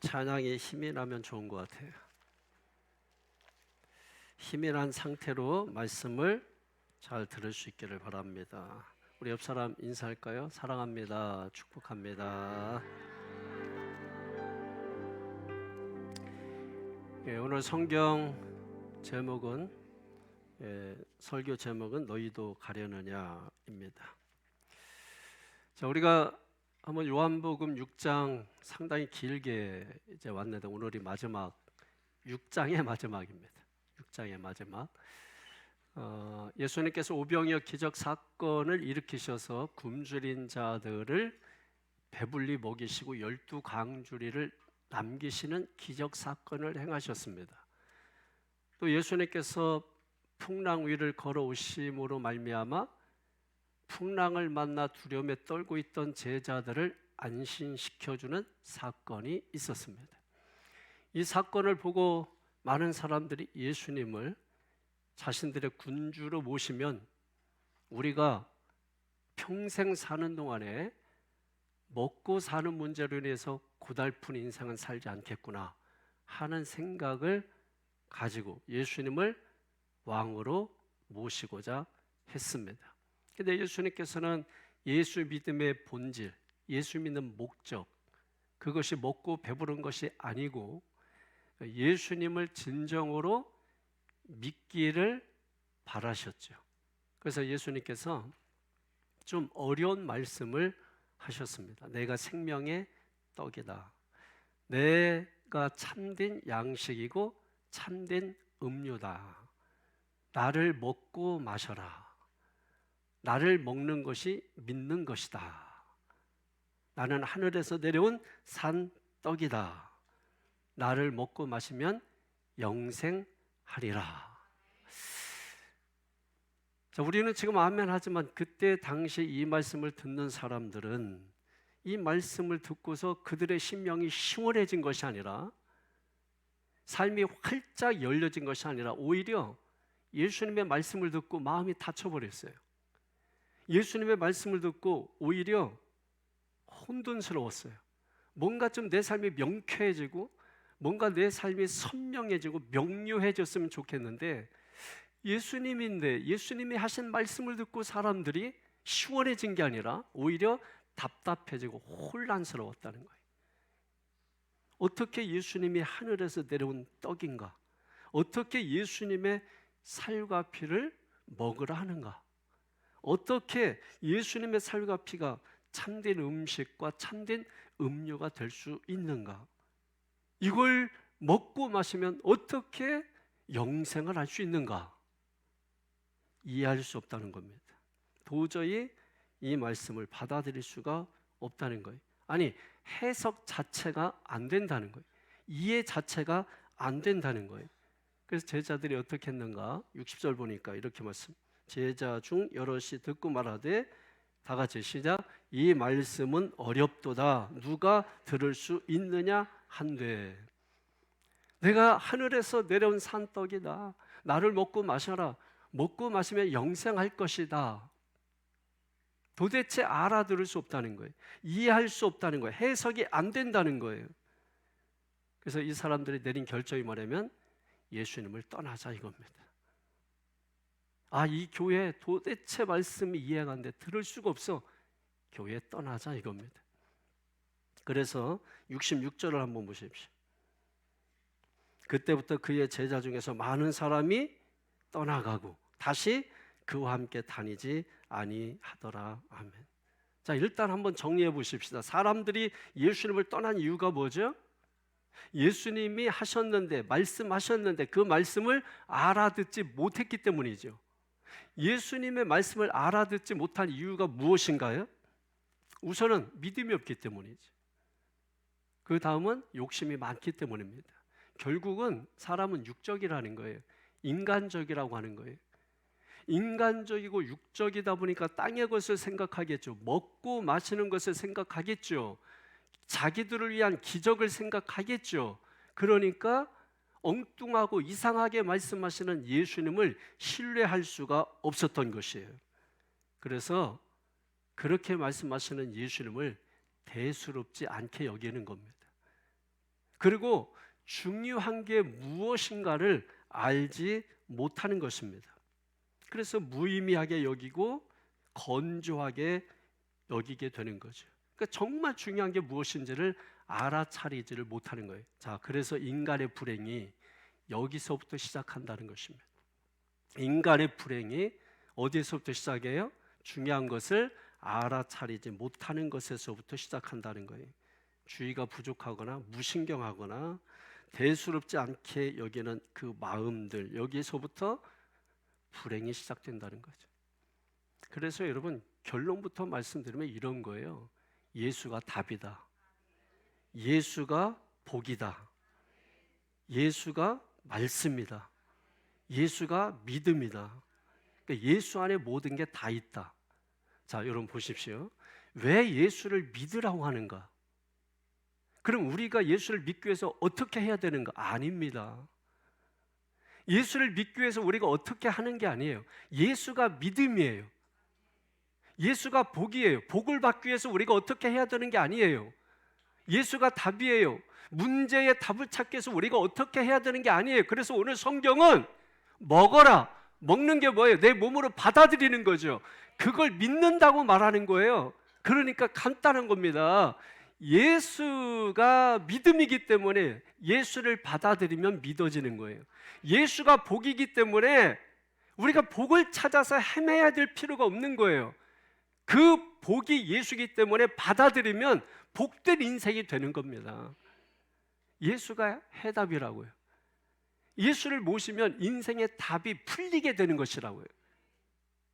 찬양에 힘이 나면 좋은 것 같아요. 힘이 난 상태로 말씀을 잘 들을 수 있기를 바랍니다. 우리 옆 사람 인사할까요? 사랑합니다. 축복합니다. 오늘 성경 제목은 설교 제목은 너희도 가려느냐입니다. 자, 우리가 한번 요한복음 6장 상당히 길게 이제 왔는데 오늘이 마지막 6장의 마지막입니다. 6장의 마지막. 예수님께서 오병이어 기적 사건을 일으키셔서 굶주린 자들을 배불리 먹이시고 12강주리를 남기시는 기적 사건을 행하셨습니다. 또 예수님께서 풍랑 위를 걸어오심으로 말미암아 풍랑을 만나 두려움에 떨고 있던 제자들을 안심시켜주는 사건이 있었습니다. 이 사건을 보고 많은 사람들이 예수님을 자신들의 군주로 모시면 우리가 평생 사는 동안에 먹고 사는 문제로 인해서 고달픈 인생은 살지 않겠구나 하는 생각을 가지고 예수님을 왕으로 모시고자 했습니다. 그런데 예수님께서는 예수 믿음의 본질, 예수 믿는 목적, 그것이 먹고 배부른 것이 아니고 예수님을 진정으로 믿기를 바라셨죠. 그래서 예수님께서 좀 어려운 말씀을 하셨습니다. 내가 생명의 떡이다. 내가 참된 양식이고 참된 음료다. 나를 먹고 마셔라. 나를 먹는 것이 믿는 것이다. 나는 하늘에서 내려온 산 떡이다. 나를 먹고 마시면 영생하리라. 자, 우리는 지금 아멘 하지만 그때 당시 이 말씀을 듣는 사람들은 이 말씀을 듣고서 그들의 심령이 시원해진 것이 아니라 삶이 활짝 열려진 것이 아니라 오히려 예수님의 말씀을 듣고 마음이 닫혀버렸어요. 예수님의 말씀을 듣고 오히려 혼돈스러웠어요. 뭔가 좀 내 삶이 명쾌해지고 뭔가 내 삶이 선명해지고 명료해졌으면 좋겠는데 예수님인데 예수님이 하신 말씀을 듣고 사람들이 시원해진 게 아니라 오히려 답답해지고 혼란스러웠다는 거예요. 어떻게 예수님이 하늘에서 내려온 떡인가? 어떻게 예수님의 살과 피를 먹으라 하는가? 어떻게 예수님의 살과 피가 참된 음식과 참된 음료가 될 수 있는가? 이걸 먹고 마시면 어떻게 영생을 할 수 있는가? 이해할 수 없다는 겁니다. 도저히 이 말씀을 받아들일 수가 없다는 거예요. 아니, 해석 자체가 안 된다는 거예요. 이해 자체가 안 된다는 거예요. 그래서 제자들이 어떻게 했는가? 60절 보니까 이렇게 말씀. 제자 중 여럿이 듣고 말하되 다 같이 시작. 이 말씀은 어렵도다. 누가 들을 수 있느냐 한되. 내가 하늘에서 내려온 산떡이다. 나를 먹고 마셔라. 먹고 마시면 영생할 것이다. 도대체 알아들을 수 없다는 거예요. 이해할 수 없다는 거예요. 해석이 안 된다는 거예요. 그래서 이 사람들이 내린 결정이 뭐냐면 예수님을 떠나자 이겁니다. 아, 이 교회 도대체 말씀이 이해가 안 돼. 들을 수가 없어. 교회 떠나자 이겁니다. 그래서 66절을 한번 보십시오. 그때부터 그의 제자 중에서 많은 사람이 떠나가고 다시 그와 함께 다니지 아니하더라. 아멘. 자, 일단 한번 정리해 보십시다. 사람들이 예수님을 떠난 이유가 뭐죠? 예수님이 하셨는데 말씀하셨는데 그 말씀을 알아듣지 못했기 때문이죠. 예수님의 말씀을 알아듣지 못한 이유가 무엇인가요? 우선은 믿음이 없기 때문이죠. 그 다음은 욕심이 많기 때문입니다. 결국은 사람은 육적이라는 거예요. 인간적이라고 하는 거예요. 인간적이고 육적이다 보니까 땅의 것을 생각하겠죠. 먹고 마시는 것을 생각하겠죠. 자기들을 위한 기적을 생각하겠죠. 그러니까 엉뚱하고 이상하게 말씀하시는 예수님을 신뢰할 수가 없었던 것이에요. 그래서 그렇게 말씀하시는 예수님을 대수롭지 않게 여기는 겁니다. 그리고 중요한 게 무엇인가를 알지 못하는 것입니다. 그래서 무의미하게 여기고 건조하게 여기게 되는 거죠. 그러니까 정말 중요한 게 무엇인지를 알아차리지를 못하는 거예요. 자, 그래서 인간의 불행이 여기서부터 시작한다는 것입니다. 인간의 불행이 어디에서부터 시작해요? 중요한 것을 알아차리지 못하는 것에서부터 시작한다는 거예요. 주의가 부족하거나 무신경하거나 대수롭지 않게 여기는 그 마음들, 여기서부터 불행이 시작된다는 거죠. 그래서 여러분, 결론부터 말씀드리면 이런 거예요. 예수가 답이다. 예수가 복이다. 예수가 말씀이다. 예수가 믿음이다. 그러니까 예수 안에 모든 게 다 있다. 자, 여러분 보십시오. 왜 예수를 믿으라고 하는가? 그럼 우리가 예수를 믿기 위해서 어떻게 해야 되는가? 아닙니다. 예수를 믿기 위해서 우리가 어떻게 하는 게 아니에요. 예수가 믿음이에요. 예수가 복이에요. 복을 받기 위해서 우리가 어떻게 해야 되는 게 아니에요. 예수가 답이에요. 문제의 답을 찾기 위해서 우리가 어떻게 해야 되는 게 아니에요. 그래서 오늘 성경은 먹어라. 먹는 게 뭐예요? 내 몸으로 받아들이는 거죠. 그걸 믿는다고 말하는 거예요. 그러니까 간단한 겁니다. 예수가 믿음이기 때문에 예수를 받아들이면 믿어지는 거예요. 예수가 복이기 때문에 우리가 복을 찾아서 헤매야 될 필요가 없는 거예요. 그 복이 예수이기 때문에 받아들이면 복된 인생이 되는 겁니다. 예수가 해답이라고요. 예수를 모시면 인생의 답이 풀리게 되는 것이라고요.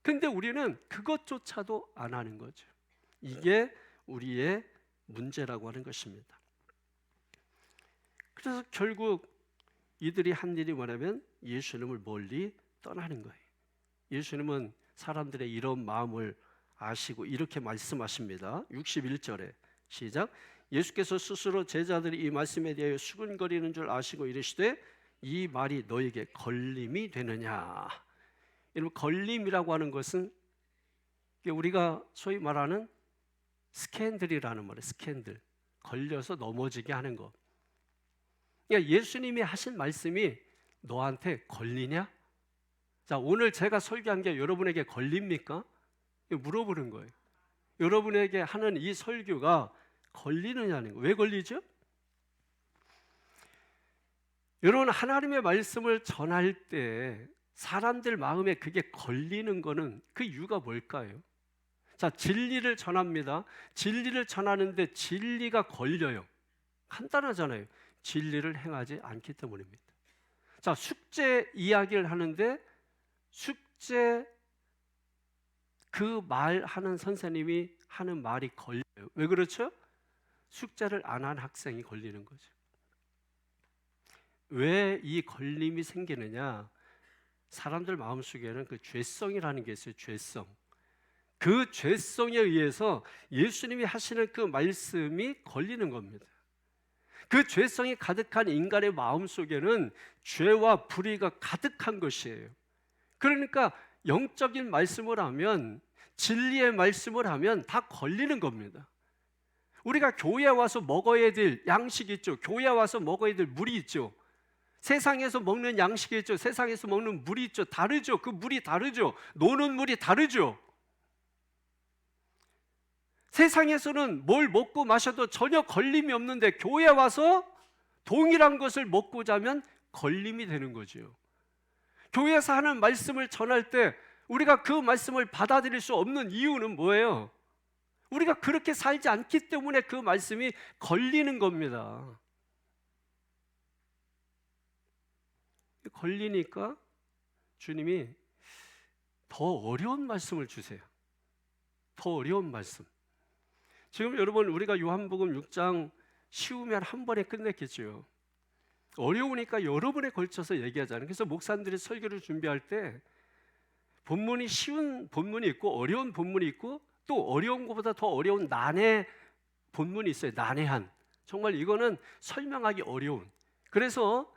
근데 우리는 그것조차도 안 하는 거죠. 이게 우리의 문제라고 하는 것입니다. 그래서 결국 이들이 한 일이 뭐냐면 예수님을 멀리 떠나는 거예요. 예수님은 사람들의 이런 마음을 아시고 이렇게 말씀하십니다. 61절에 시작. 예수께서 스스로 제자들이 이 말씀에 대하여 수근거리는 줄 아시고 이르시되 이 말이 너에게 걸림이 되느냐. 여러분, 걸림이라고 하는 것은 우리가 소위 말하는 스캔들이라는 말이에요. 스캔들. 걸려서 넘어지게 하는 것. 그러니까 예수님이 하신 말씀이 너한테 걸리냐? 자, 오늘 제가 설교한 게 여러분에게 걸립니까? 물어보는 거예요. 여러분에게 하는 이 설교가 걸리느냐는 거예요. 왜 걸리죠? 여러분, 하나님의 말씀을 전할 때 사람들 마음에 그게 걸리는 거는 그 이유가 뭘까요? 자, 진리를 전합니다. 진리를 전하는데 진리가 걸려요. 간단하잖아요. 진리를 행하지 않기 때문입니다. 자, 숙제 이야기를 하는데 숙제 그 말하는 선생님이 하는 말이 걸려요. 왜 그렇죠? 숙제를 안 한 학생이 걸리는 거죠. 왜 이 걸림이 생기느냐? 사람들 마음속에는 그 죄성이라는 게 있어요. 죄성. 그 죄성에 의해서 예수님이 하시는 그 말씀이 걸리는 겁니다. 그 죄성이 가득한 인간의 마음속에는 죄와 불의가 가득한 것이에요. 그러니까 영적인 말씀을 하면, 진리의 말씀을 하면 다 걸리는 겁니다. 우리가 교회에 와서 먹어야 될 양식이 있죠. 교회에 와서 먹어야 될 물이 있죠. 세상에서 먹는 양식이 있죠. 세상에서 먹는 물이 있죠. 다르죠. 그 물이 다르죠. 노는 물이 다르죠. 세상에서는 뭘 먹고 마셔도 전혀 걸림이 없는데 교회에 와서 동일한 것을 먹고 자면 걸림이 되는 거죠. 교회에서 하는 말씀을 전할 때 우리가 그 말씀을 받아들일 수 없는 이유는 뭐예요? 우리가 그렇게 살지 않기 때문에 그 말씀이 걸리는 겁니다. 걸리니까 주님이 더 어려운 말씀을 주세요. 더 어려운 말씀. 지금 여러분, 우리가 요한복음 6장 쉬우면 한 번에 끝냈겠죠. 어려우니까 여러 번에 걸쳐서 얘기하잖아요. 그래서 목사님들이 설교를 준비할 때 본문이 쉬운 본문이 있고 어려운 본문이 있고 또 어려운 것보다 더 어려운 난해 본문이 있어요. 난해한. 정말 이거는 설명하기 어려운. 그래서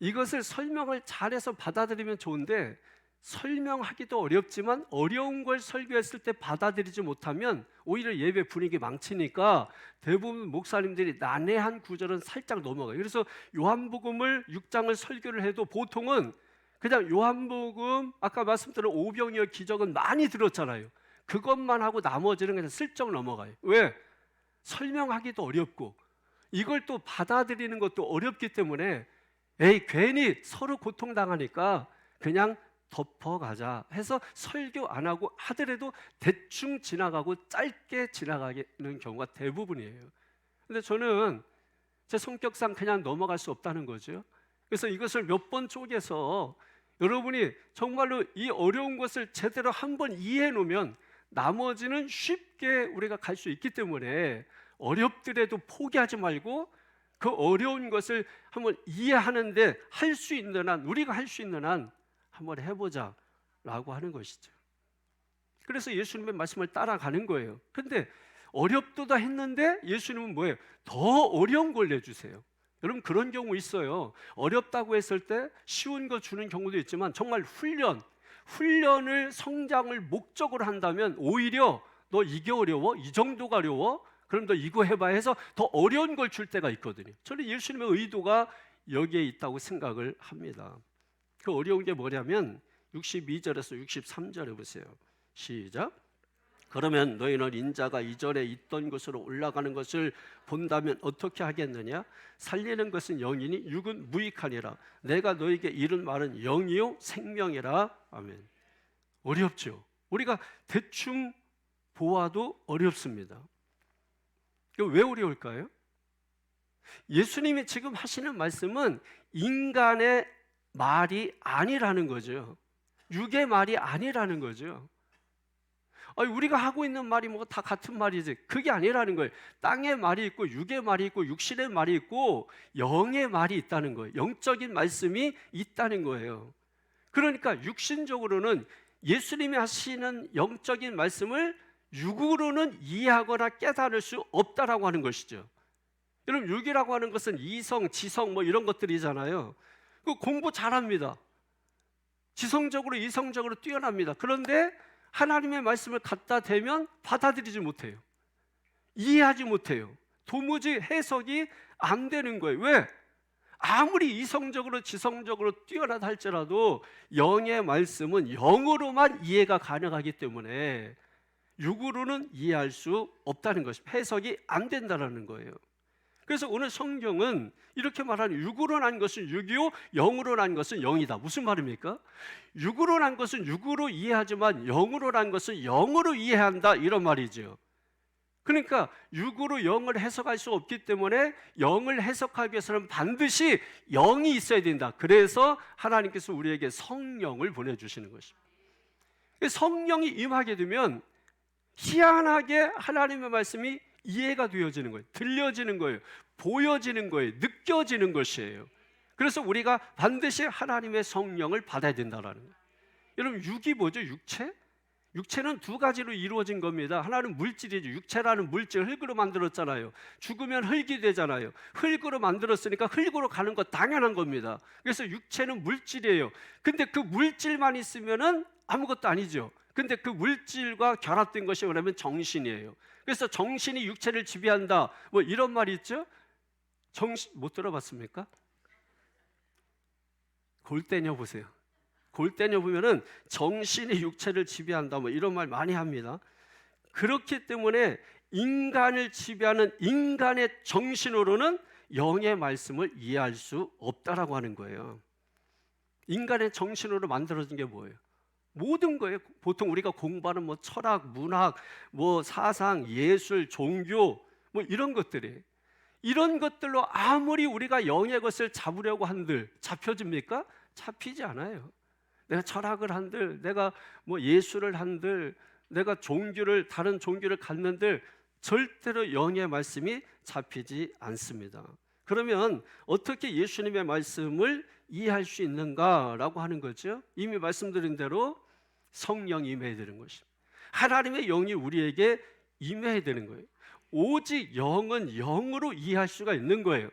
이것을 설명을 잘해서 받아들이면 좋은데 설명하기도 어렵지만 어려운 걸 설교했을 때 받아들이지 못하면 오히려 예배 분위기 망치니까 대부분 목사님들이 난해한 구절은 살짝 넘어가요. 그래서 요한복음을 6장을 설교를 해도 보통은 그냥 요한복음 아까 말씀드린 오병이어 기적은 많이 들었잖아요. 그것만 하고 나머지는 그냥 슬쩍 넘어가요. 왜? 설명하기도 어렵고 이걸 또 받아들이는 것도 어렵기 때문에 괜히 서로 고통당하니까 그냥 덮어가자 해서 설교 안 하고 하더라도 대충 지나가고 짧게 지나가는 경우가 대부분이에요. 근데 저는 제 성격상 그냥 넘어갈 수 없다는 거죠. 그래서 이것을 몇 번 쪼개서 여러분이 정말로 이 어려운 것을 제대로 한번 이해해 놓으면 나머지는 쉽게 우리가 갈 수 있기 때문에 어렵더라도 포기하지 말고 그 어려운 것을 한번 이해하는데 할 수 있는 한, 우리가 할 수 있는 한 한번 해보자 라고 하는 것이죠. 그래서 예수님의 말씀을 따라가는 거예요. 근데 어렵도다 했는데 예수님은 뭐예요? 더 어려운 걸 내주세요. 여러분 그런 경우 있어요. 어렵다고 했을 때 쉬운 거 주는 경우도 있지만 정말 훈련을 성장을 목적으로 한다면 오히려 너 이게 어려워? 이 정도가 어려워? 그럼 너 이거 해봐 해서 더 어려운 걸 줄 때가 있거든요. 저는 예수님의 의도가 여기에 있다고 생각을 합니다. 그 어려운 게 뭐냐면 62절에서 63절에 보세요. 시작. 그러면 너희는 인자가 이전에 있던 곳으로 올라가는 것을 본다면 어떻게 하겠느냐? 살리는 것은 영이니 육은 무익하니라. 내가 너에게 이른 말은 영이요 생명이라. 아멘. 어렵죠. 우리가 대충 보아도 어렵습니다. 왜 어려울까요? 예수님이 지금 하시는 말씀은 인간의 말이 아니라는 거죠. 육의 말이 아니라는 거죠. 우리가 하고 있는 말이 뭐 다 같은 말이지. 그게 아니라는 거예요. 땅의 말이 있고 육의 말이 있고 육신의 말이 있고 영의 말이 있다는 거예요. 영적인 말씀이 있다는 거예요. 그러니까 육신적으로는 예수님이 하시는 영적인 말씀을 육으로는 이해하거나 깨달을 수 없다라고 하는 것이죠. 여러분 육이라고 하는 것은 이성, 지성 뭐 이런 것들이잖아요. 그 공부 잘합니다. 지성적으로 이성적으로 뛰어납니다. 그런데 하나님의 말씀을 갖다 대면 받아들이지 못해요. 이해하지 못해요. 도무지 해석이 안 되는 거예요. 왜? 아무리 이성적으로 지성적으로 뛰어나다 할지라도 영의 말씀은 영으로만 이해가 가능하기 때문에 육으로는 이해할 수 없다는 것입니다. 해석이 안 된다는 거예요. 그래서 오늘 성경은 이렇게 말하는 육으로 난 것은 육이요 영으로 난 것은 영이다. 무슨 말입니까? 육으로 난 것은 육으로 이해하지만 영으로 난 것은 영으로 이해한다 이런 말이죠. 그러니까 육으로 영을 해석할 수 없기 때문에 영을 해석하기 위해서는 반드시 영이 있어야 된다. 그래서 하나님께서 우리에게 성령을 보내주시는 것입니다. 성령이 임하게 되면 희한하게 하나님의 말씀이 이해가 되어지는 거예요. 들려지는 거예요. 보여지는 거예요. 느껴지는 것이에요. 그래서 우리가 반드시 하나님의 성령을 받아야 된다는 거예요. 여러분 육이 뭐죠? 육체? 육체는 두 가지로 이루어진 겁니다. 하나는 물질이죠. 육체라는 물질 흙으로 만들었잖아요. 죽으면 흙이 되잖아요. 흙으로 만들었으니까 흙으로 가는 거 당연한 겁니다. 그래서 육체는 물질이에요. 근데 그 물질만 있으면은 아무것도 아니죠. 근데 그 물질과 결합된 것이 뭐냐면 정신이에요. 그래서 정신이 육체를 지배한다. 뭐 이런 말이 있죠? 정신 못 들어봤습니까? 골대녀 보세요. 골대녀 보면은 정신이 육체를 지배한다. 뭐 이런 말 많이 합니다. 그렇기 때문에 인간을 지배하는 인간의 정신으로는 영의 말씀을 이해할 수 없다라고 하는 거예요. 인간의 정신으로 만들어진 게 뭐예요? 모든 거예요. 보통 우리가 공부하는 뭐 철학, 문학, 뭐 사상, 예술, 종교 뭐 이런 것들이 이런 것들로 아무리 우리가 영의 것을 잡으려고 한들 잡혀집니까? 잡히지 않아요. 내가 철학을 한들, 내가 뭐 예술을 한들, 내가 종교를 다른 종교를 갖는들 절대로 영의 말씀이 잡히지 않습니다. 그러면 어떻게 예수님의 말씀을 이해할 수 있는가라고 하는 거죠. 이미 말씀드린 대로 성령이 임해야 되는 것입니다. 하나님의 영이 우리에게 임해야 되는 거예요. 오직 영은 영으로 이해할 수가 있는 거예요.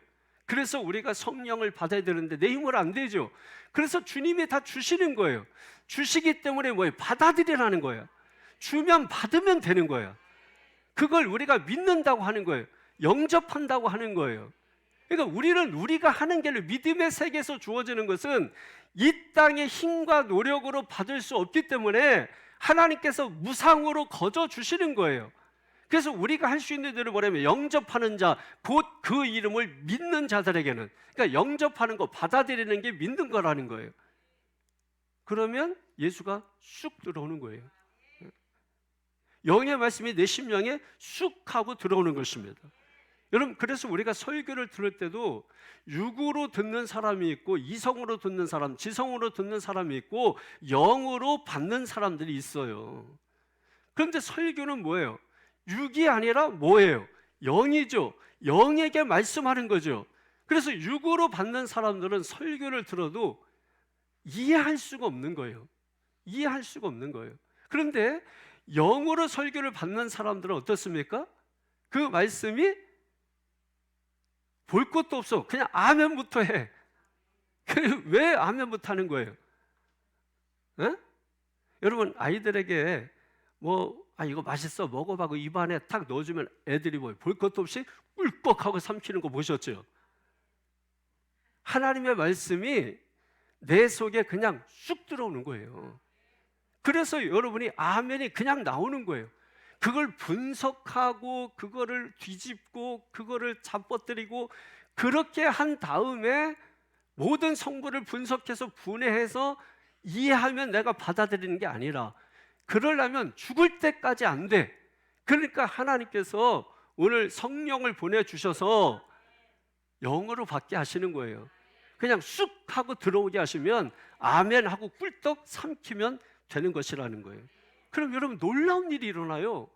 그래서 우리가 성령을 받아야 되는데 내 힘으로 안 되죠. 그래서 주님이 다 주시는 거예요. 주시기 때문에 뭐예요? 받아들이라는 거예요. 주면 받으면 되는 거예요. 그걸 우리가 믿는다고 하는 거예요. 영접한다고 하는 거예요. 그러니까 우리가 하는 게 믿음의 세계에서 주어지는 것은 이 땅의 힘과 노력으로 받을 수 없기 때문에 하나님께서 무상으로 거저 주시는 거예요. 그래서 우리가 할 수 있는 대로 뭐냐면 영접하는 자, 곧 그 이름을 믿는 자들에게는, 그러니까 영접하는 거, 받아들이는 게 믿는 거라는 거예요. 그러면 예수가 쑥 들어오는 거예요. 영의 말씀이 내 심령에 쑥 하고 들어오는 것입니다. 여러분, 그래서 우리가 설교를 들을 때도 육으로 듣는 사람이 있고, 이성으로 듣는 사람, 지성으로 듣는 사람이 있고, 영으로 받는 사람들이 있어요. 그런데 설교는 뭐예요? 육이 아니라 뭐예요? 영이죠. 영에게 말씀하는 거죠. 그래서 육으로 받는 사람들은 설교를 들어도 이해할 수가 없는 거예요. 이해할 수가 없는 거예요. 그런데 영으로 설교를 받는 사람들은 어떻습니까? 그 말씀이 볼 것도 없어. 그냥 아멘부터 해. 왜 아멘부터 하는 거예요? 에? 여러분, 아이들에게 이거 맛있어, 먹어봐. 입안에 탁 넣어주면 애들이 볼 것도 없이 꿀꺽하고 삼키는 거 보셨죠? 하나님의 말씀이 내 속에 그냥 쑥 들어오는 거예요. 그래서 여러분이 아멘이 그냥 나오는 거예요. 그걸 분석하고 그거를 뒤집고 그거를 잡아뜨리고 그렇게 한 다음에 모든 성분을 분석해서 분해해서 이해하면 내가 받아들이는 게 아니라, 그러려면 죽을 때까지 안 돼. 그러니까 하나님께서 오늘 성령을 보내주셔서 영으로 받게 하시는 거예요. 그냥 쑥 하고 들어오게 하시면 아멘 하고 꿀떡 삼키면 되는 것이라는 거예요. 그럼 여러분, 놀라운 일이 일어나요.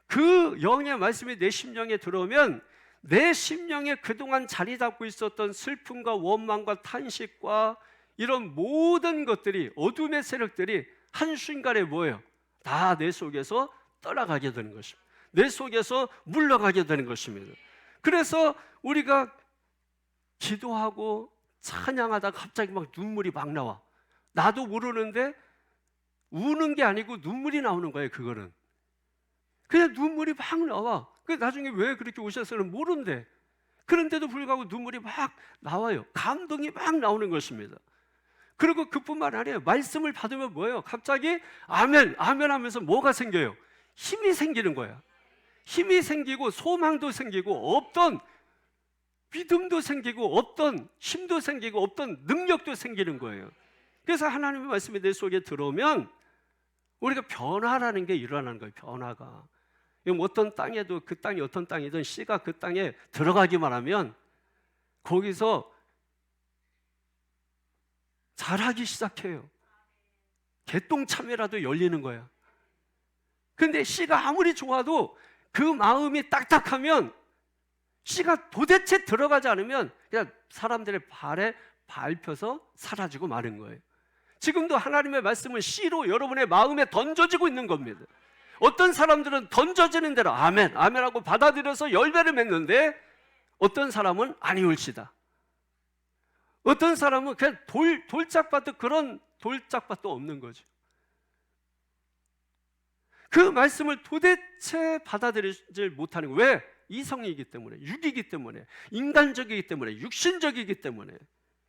그 영의 말씀이 내 심령에 들어오면 내 심령에 그동안 자리 잡고 있었던 슬픔과 원망과 탄식과 이런 모든 것들이, 어둠의 세력들이 한순간에 뭐예요? 다 내 속에서 떠나가게 되는 것입니다. 내 속에서 물러가게 되는 것입니다. 그래서 우리가 기도하고 찬양하다가 갑자기 막 눈물이 막 나와. 나도 모르는데 우는 게 아니고 눈물이 나오는 거예요. 그거는 그냥 눈물이 막 나와. 나중에 왜 그렇게 오셨어는 모른대. 그런데도 불구하고 눈물이 막 나와요. 감동이 막 나오는 것입니다. 그리고 그뿐만 아니에요. 말씀을 받으면 뭐예요? 갑자기 아멘, 아멘 하면서 뭐가 생겨요? 힘이 생기는 거야. 힘이 생기고 소망도 생기고 없던 믿음도 생기고 없던 힘도 생기고 없던 능력도 생기는 거예요. 그래서 하나님의 말씀이 내 속에 들어오면 우리가 변화라는 게 일어나는 거예요. 변화가. 어떤 땅에도, 그 땅이 어떤 땅이든 씨가 그 땅에 들어가기만 하면 거기서 자라기 시작해요. 개똥참외라도 열리는 거야. 근데 씨가 아무리 좋아도 그 마음이 딱딱하면, 씨가 도대체 들어가지 않으면 그냥 사람들의 발에 밟혀서 사라지고 마는 거예요. 지금도 하나님의 말씀은 씨로 여러분의 마음에 던져지고 있는 겁니다. 어떤 사람들은 던져지는 대로 아멘, 아멘하고 받아들여서 열매를 맺는데, 어떤 사람은 아니올시다. 어떤 사람은 그냥 돌짝밭도, 그런 돌짝밭도 없는 거죠. 그 말씀을 도대체 받아들이지 못하는 거예요. 왜? 이성이기 때문에, 육이기 때문에, 인간적이기 때문에, 육신적이기 때문에.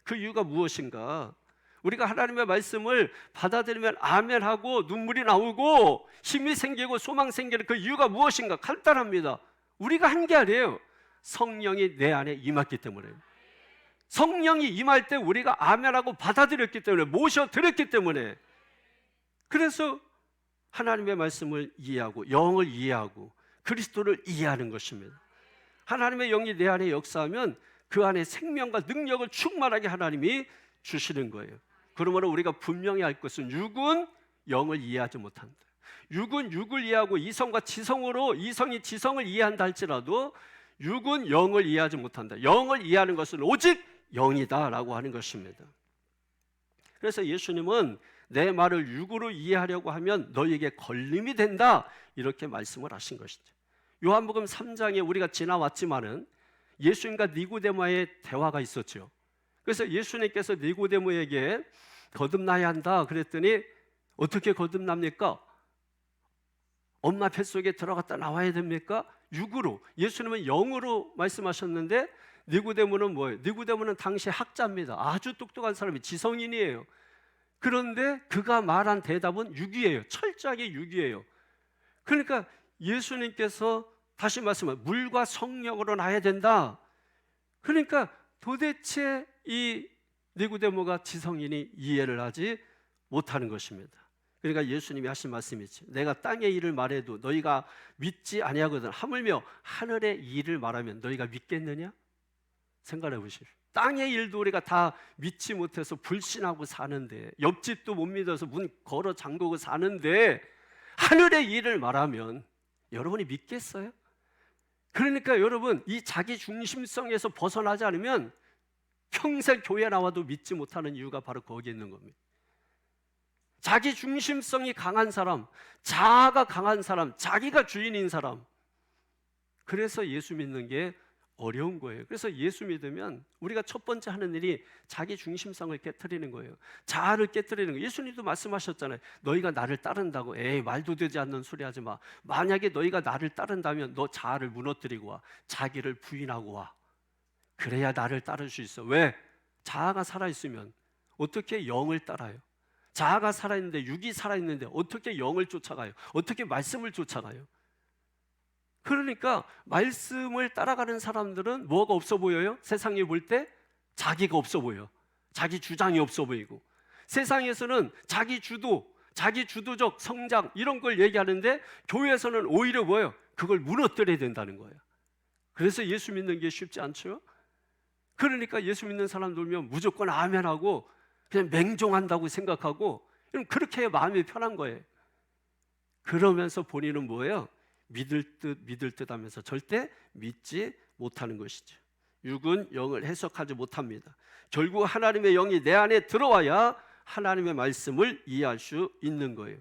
그 이유가 무엇인가? 우리가 하나님의 말씀을 받아들이면 아멘하고 눈물이 나오고 힘이 생기고 소망 생기는 그 이유가 무엇인가? 간단합니다. 우리가 한 게 아니에요. 성령이 내 안에 임했기 때문에. 성령이 임할 때 우리가 아멘하고 받아들였기 때문에, 모셔드렸기 때문에. 그래서 하나님의 말씀을 이해하고 영을 이해하고 그리스도를 이해하는 것입니다. 하나님의 영이 내 안에 역사하면 그 안에 생명과 능력을 충만하게 하나님이 주시는 거예요. 그러므로 우리가 분명히 알 것은 육은 영을 이해하지 못한다. 육은 육을 이해하고 이성과 지성으로, 이성이 지성을 이해한다 할지라도 육은 영을 이해하지 못한다. 영을 이해하는 것은 오직 영이다 라고 하는 것입니다. 그래서 예수님은 내 말을 육으로 이해하려고 하면 너희에게 걸림이 된다, 이렇게 말씀을 하신 것이죠. 요한복음 3장에 우리가 지나왔지만은 예수님과 니고데모의 대화가 있었죠. 그래서 예수님께서 니고데모에게 거듭나야 한다 그랬더니 어떻게 거듭납니까? 엄마 뱃속에 들어갔다 나와야 됩니까? 육으로. 예수님은 영으로 말씀하셨는데 니고데모는 뭐예요? 니고데모는 당시 학자입니다. 아주 똑똑한 사람이 지성인이에요. 그런데 그가 말한 대답은 육이에요. 철저하게 육이에요. 그러니까 예수님께서 다시 말씀하면 물과 성령으로 나야 된다. 그러니까 도대체 이 니고데모가 지성인이 이해를 하지 못하는 것입니다. 그러니까 예수님이 하신 말씀이지. 내가 땅의 일을 말해도 너희가 믿지 아니하거든. 하물며 하늘의 일을 말하면 너희가 믿겠느냐? 생각해 보십시오. 땅의 일도 우리가 다 믿지 못해서 불신하고 사는데, 옆집도 못 믿어서 문 걸어 잠그고 사는데 하늘의 일을 말하면 여러분이 믿겠어요? 그러니까 여러분, 이 자기 중심성에서 벗어나지 않으면 평생 교회 나와도 믿지 못하는 이유가 바로 거기에 있는 겁니다. 자기 중심성이 강한 사람, 자아가 강한 사람, 자기가 주인인 사람, 그래서 예수 믿는 게 어려운 거예요. 그래서 예수 믿으면 우리가 첫 번째 하는 일이 자기 중심성을 깨트리는 거예요. 자아를 깨트리는 거예요. 예수님도 말씀하셨잖아요. 너희가 나를 따른다고 에이 말도 되지 않는 소리 하지 마. 만약에 너희가 나를 따른다면 너 자아를 무너뜨리고 와. 자기를 부인하고 와. 그래야 나를 따를 수 있어. 왜? 자아가 살아있으면 어떻게 영을 따라요? 자아가 살아있는데, 육이 살아있는데 어떻게 영을 쫓아가요? 어떻게 말씀을 쫓아가요? 그러니까 말씀을 따라가는 사람들은 뭐가 없어 보여요? 세상에 볼 때 자기가 없어 보여. 자기 주장이 없어 보이고, 세상에서는 자기 주도, 자기 주도적 성장 이런 걸 얘기하는데 교회에서는 오히려 뭐예요? 그걸 무너뜨려야 된다는 거예요. 그래서 예수 믿는 게 쉽지 않죠? 그러니까 예수 믿는 사람들 보면 무조건 아멘하고 그냥 맹종한다고 생각하고, 그렇게 해야 마음이 편한 거예요. 그러면서 본인은 뭐예요? 믿을 듯 하면서 절대 믿지 못하는 것이죠. 육은 영을 해석하지 못합니다. 결국 하나님의 영이 내 안에 들어와야 하나님의 말씀을 이해할 수 있는 거예요.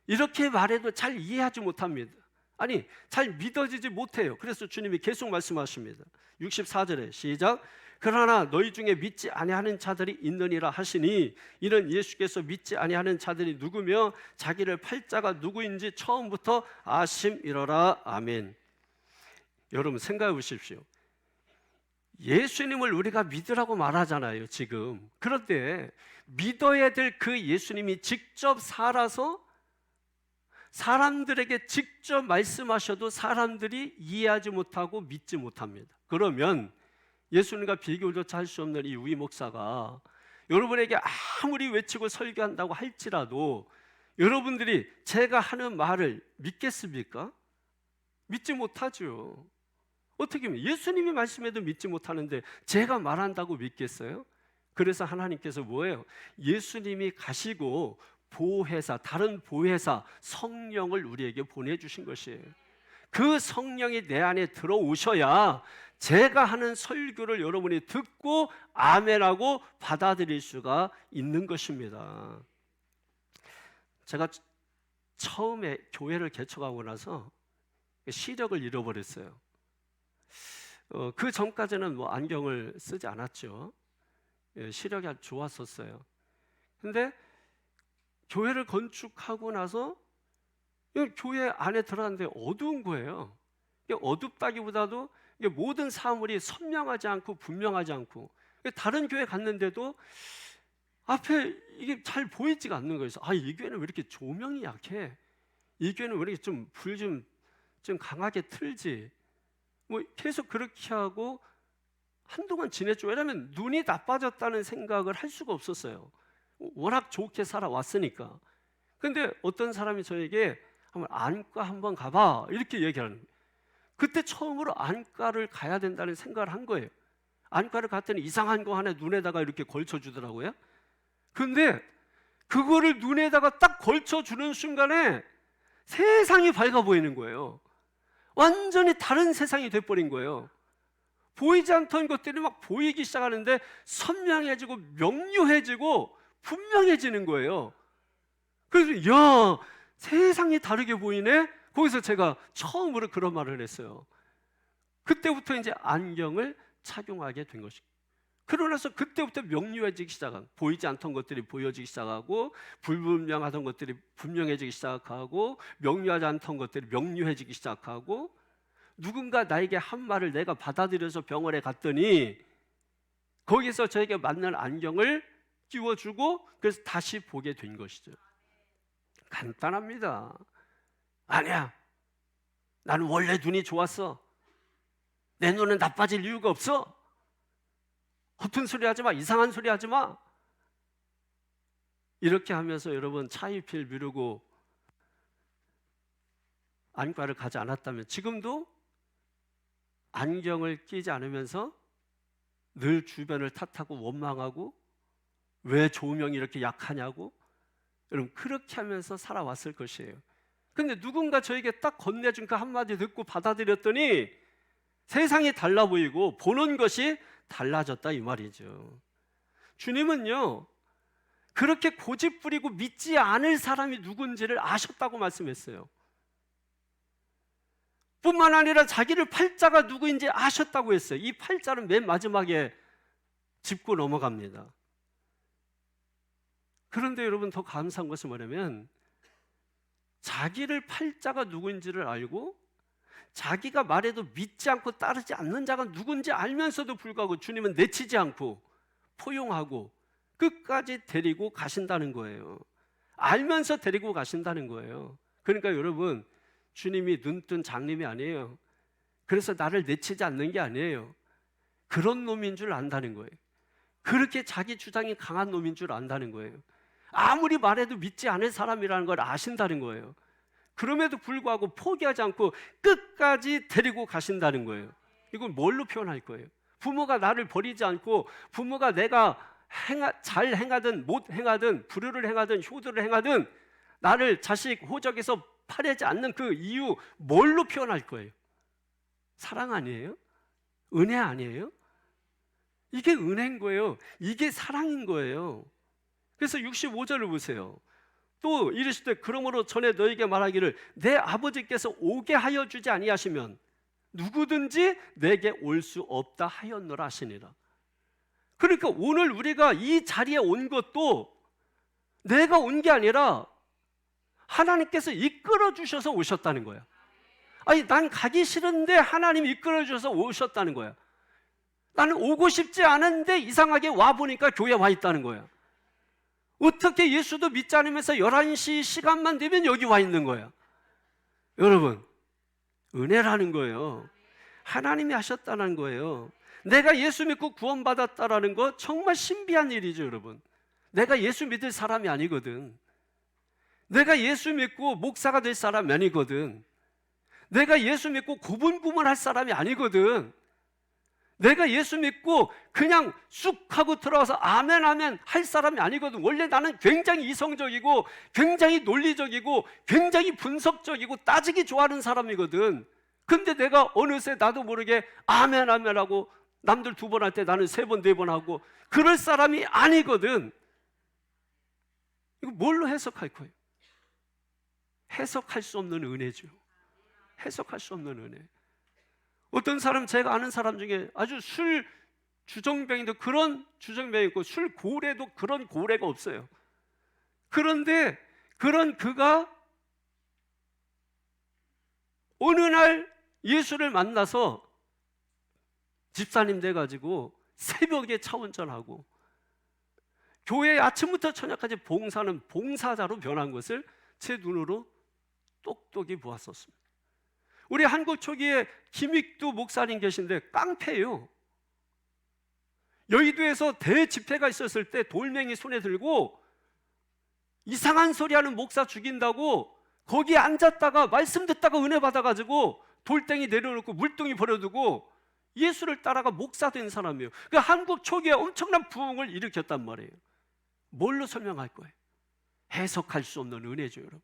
이렇게 말해도 잘 이해하지 못합니다. 아니, 잘 믿어지지 못해요. 그래서 주님이 계속 말씀하십니다. 64절에 시작. 그러나 너희 중에 믿지 아니하는 자들이 있느니라 하시니, 이는 예수께서 믿지 아니하는 자들이 누구며 자기를 팔 자가 누구인지 처음부터 아심이러라. 아멘. 여러분 생각해 보십시오. 예수님을 우리가 믿으라고 말하잖아요 지금. 그런데 믿어야 될 그 예수님이 직접 살아서 사람들에게 직접 말씀하셔도 사람들이 이해하지 못하고 믿지 못합니다. 그러면 예수님과 비교조차 할 수 없는 이 우리 목사가 여러분에게 아무리 외치고 설교한다고 할지라도 여러분들이 제가 하는 말을 믿겠습니까? 믿지 못하죠. 어떻게 하면 예수님이 말씀해도 믿지 못하는데 제가 말한다고 믿겠어요? 그래서 하나님께서 뭐예요? 예수님이 가시고 보혜사, 다른 보혜사 성령을 우리에게 보내주신 것이에요. 그 성령이 내 안에 들어오셔야 제가 하는 설교를 여러분이 듣고 아멘하고 받아들일 수가 있는 것입니다. 제가 처음에 교회를 개척하고 나서 시력을 잃어버렸어요. 그 전까지는 뭐 안경을 쓰지 않았죠. 시력이 아주 좋았었어요. 근데 교회를 건축하고 나서 교회 안에 들어갔는데 어두운 거예요. 어둡다기보다도 모든 사물이 선명하지 않고 분명하지 않고, 다른 교회 갔는데도 앞에 이게 잘 보이지가 않는 거예요. 아, 이 교회는 왜 이렇게 조명이 약해? 이 교회는 왜 이렇게 좀 불 좀 강하게 틀지? 뭐 계속 그렇게 하고 한동안 지냈죠. 왜냐하면 눈이 나빠졌다는 생각을 할 수가 없었어요. 워낙 좋게 살아왔으니까. 근데 어떤 사람이 저에게 안과 한번 가봐 이렇게 얘기하는 거예요. 그때 처음으로 안과를 가야 된다는 생각을 한 거예요. 안과를 갔더니 이상한 거 하나 눈에다가 이렇게 걸쳐주더라고요. 근데 그거를 눈에다가 딱 걸쳐주는 순간에 세상이 밝아 보이는 거예요. 완전히 다른 세상이 돼버린 거예요. 보이지 않던 것들이 막 보이기 시작하는데 선명해지고 명료해지고 분명해지는 거예요. 그래서 야, 세상이 다르게 보이네? 거기서 제가 처음으로 그런 말을 했어요. 그때부터 이제 안경을 착용하게 된 것이고, 그러나서 그때부터 명료해지기 시작하고, 보이지 않던 것들이 보여지기 시작하고, 불분명하던 것들이 분명해지기 시작하고, 명료하지 않던 것들이 명료해지기 시작하고, 누군가 나에게 한 말을 내가 받아들여서 병원에 갔더니 거기서 저에게 맞는 안경을 끼워주고, 그래서 다시 보게 된 것이죠. 간단합니다. 아니야, 나는 원래 눈이 좋았어. 내 눈은 나빠질 이유가 없어. 허튼 소리 하지 마, 이상한 소리 하지 마. 이렇게 하면서 여러분 차일피일 미루고 안과를 가지 않았다면 지금도 안경을 끼지 않으면서 늘 주변을 탓하고 원망하고 왜 조명이 이렇게 약하냐고, 여러분 그렇게 하면서 살아왔을 것이에요. 근데 누군가 저에게 딱 건네준 그 한마디 듣고 받아들였더니 세상이 달라 보이고 보는 것이 달라졌다 이 말이죠. 주님은요, 그렇게 고집부리고 믿지 않을 사람이 누군지를 아셨다고 말씀했어요. 뿐만 아니라 자기를 팔자가 누구인지 아셨다고 했어요. 이 팔자는 맨 마지막에 짚고 넘어갑니다. 그런데 여러분 더 감사한 것은 뭐냐면, 자기를 팔자가 누구인지를 알고 자기가 말해도 믿지 않고 따르지 않는 자가 누군지 알면서도 불구하고 주님은 내치지 않고 포용하고 끝까지 데리고 가신다는 거예요. 알면서 데리고 가신다는 거예요. 그러니까 여러분, 주님이 눈뜬 장님이 아니에요. 그래서 나를 내치지 않는 게 아니에요. 그런 놈인 줄 안다는 거예요. 그렇게 자기 주장이 강한 놈인 줄 안다는 거예요. 아무리 말해도 믿지 않을 사람이라는 걸 아신다는 거예요. 그럼에도 불구하고 포기하지 않고 끝까지 데리고 가신다는 거예요. 이걸 뭘로 표현할 거예요? 부모가 나를 버리지 않고, 부모가 내가 잘 행하든 못 행하든, 불효를 행하든 효도를 행하든 나를 자식 호적에서 파내지 않는 그 이유 뭘로 표현할 거예요? 사랑 아니에요? 은혜 아니에요? 이게 은혜인 거예요. 이게 사랑인 거예요. 그래서 65절을 보세요. 또 이르실 때 그러므로 전에 너에게 말하기를 내 아버지께서 오게 하여 주지 아니하시면 누구든지 내게 올 수 없다 하였노라 하시니라. 그러니까 오늘 우리가 이 자리에 온 것도 내가 온 게 아니라 하나님께서 이끌어 주셔서 오셨다는 거야. 아니, 난 가기 싫은데 하나님이 이끌어 주셔서 오셨다는 거야. 나는 오고 싶지 않은데 이상하게 와보니까 교회에 와 있다는 거야. 어떻게 예수도 믿지 않으면서 11시 시간만 되면 여기 와 있는 거야. 여러분, 은혜라는 거예요. 하나님이 하셨다는 거예요. 내가 예수 믿고 구원받았다라는 거 정말 신비한 일이죠, 여러분. 내가 예수 믿을 사람이 아니거든. 내가 예수 믿고 목사가 될 사람이 아니거든. 내가 예수 믿고 고분고분할 사람이 아니거든. 내가 예수 믿고 그냥 쑥 하고 들어와서 아멘 아멘 할 사람이 아니거든. 원래 나는 굉장히 이성적이고 굉장히 논리적이고 굉장히 분석적이고 따지기 좋아하는 사람이거든. 근데 내가 어느새 나도 모르게 아멘 아멘 하고 남들 2번 할 때 나는 3번 4번 하고 그럴 사람이 아니거든. 이거 뭘로 해석할 거예요? 해석할 수 없는 은혜죠. 해석할 수 없는 은혜. 어떤 사람, 제가 아는 사람 중에 아주 술 주정뱅이도 그런 주정뱅이 있고 술 고래도 그런 고래가 없어요. 그런데 그런 그가 어느 날 예수를 만나서 집사님 돼가지고 새벽에 차 운전하고 교회 아침부터 저녁까지 봉사하는 봉사자로 변한 것을 제 눈으로 똑똑히 보았었습니다. 우리 한국 초기에 김익두 목사님 계신데 깡패예요. 여의도에서 대집회가 있었을 때 돌멩이 손에 들고 이상한 소리 하는 목사 죽인다고 거기에 앉았다가 말씀 듣다가 은혜 받아가지고 돌덩이 내려놓고 물동이 버려두고 예수를 따라가 목사 된 사람이에요. 그 한국 초기에 엄청난 부흥을 일으켰단 말이에요. 뭘로 설명할 거예요? 해석할 수 없는 은혜죠, 여러분.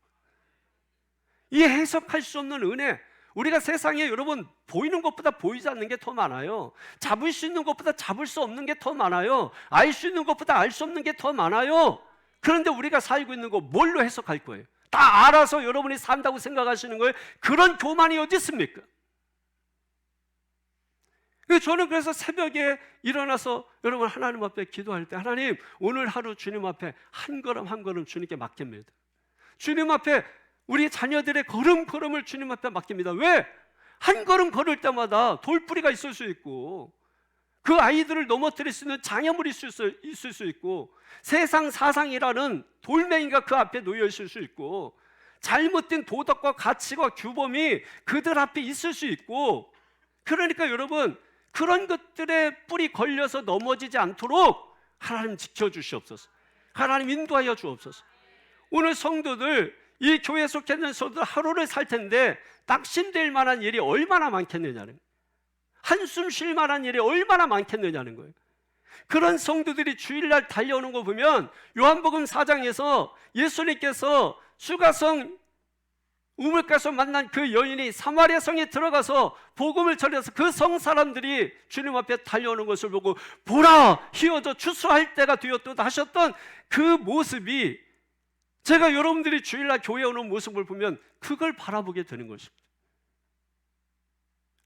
이 해석할 수 없는 은혜, 우리가 세상에 여러분 보이는 것보다 보이지 않는 게 더 많아요. 잡을 수 있는 것보다 잡을 수 없는 게 더 많아요. 알 수 있는 것보다 알 수 없는 게 더 많아요. 그런데 우리가 살고 있는 거 뭘로 해석할 거예요? 다 알아서 여러분이 산다고 생각하시는 거예요? 그런 교만이 어디 있습니까? 저는 그래서 새벽에 일어나서 여러분 하나님 앞에 기도할 때, 하나님 오늘 하루 주님 앞에 한 걸음 한 걸음 주님께 맡깁니다. 주님 앞에 우리 자녀들의 걸음걸음을 주님 앞에 맡깁니다. 왜? 한 걸음 걸을 때마다 돌뿌리가 있을 수 있고, 그 아이들을 넘어뜨릴 수 있는 장애물이 있을 수 있고, 세상 사상이라는 돌멩이가 그 앞에 놓여 있을 수 있고, 잘못된 도덕과 가치와 규범이 그들 앞에 있을 수 있고, 그러니까 여러분 그런 것들에 뿌리 걸려서 넘어지지 않도록 하나님 지켜주시옵소서. 하나님 인도하여 주옵소서. 오늘 성도들, 이 교회에 속해 있는 성도들 하루를 살 텐데 낙심될 만한 일이 얼마나 많겠느냐는, 한숨 쉴 만한 일이 얼마나 많겠느냐는 거예요. 그런 성도들이 주일날 달려오는 거 보면 요한복음 4장에서 예수님께서 수가성 우물가에서 만난 그 여인이 사마리아 성에 들어가서 복음을 전해서 그 성 사람들이 주님 앞에 달려오는 것을 보고 보라 희어져 추수할 때가 되었도다 하셨던 그 모습이, 제가 여러분들이 주일날 교회에 오는 모습을 보면 그걸 바라보게 되는 것입니다.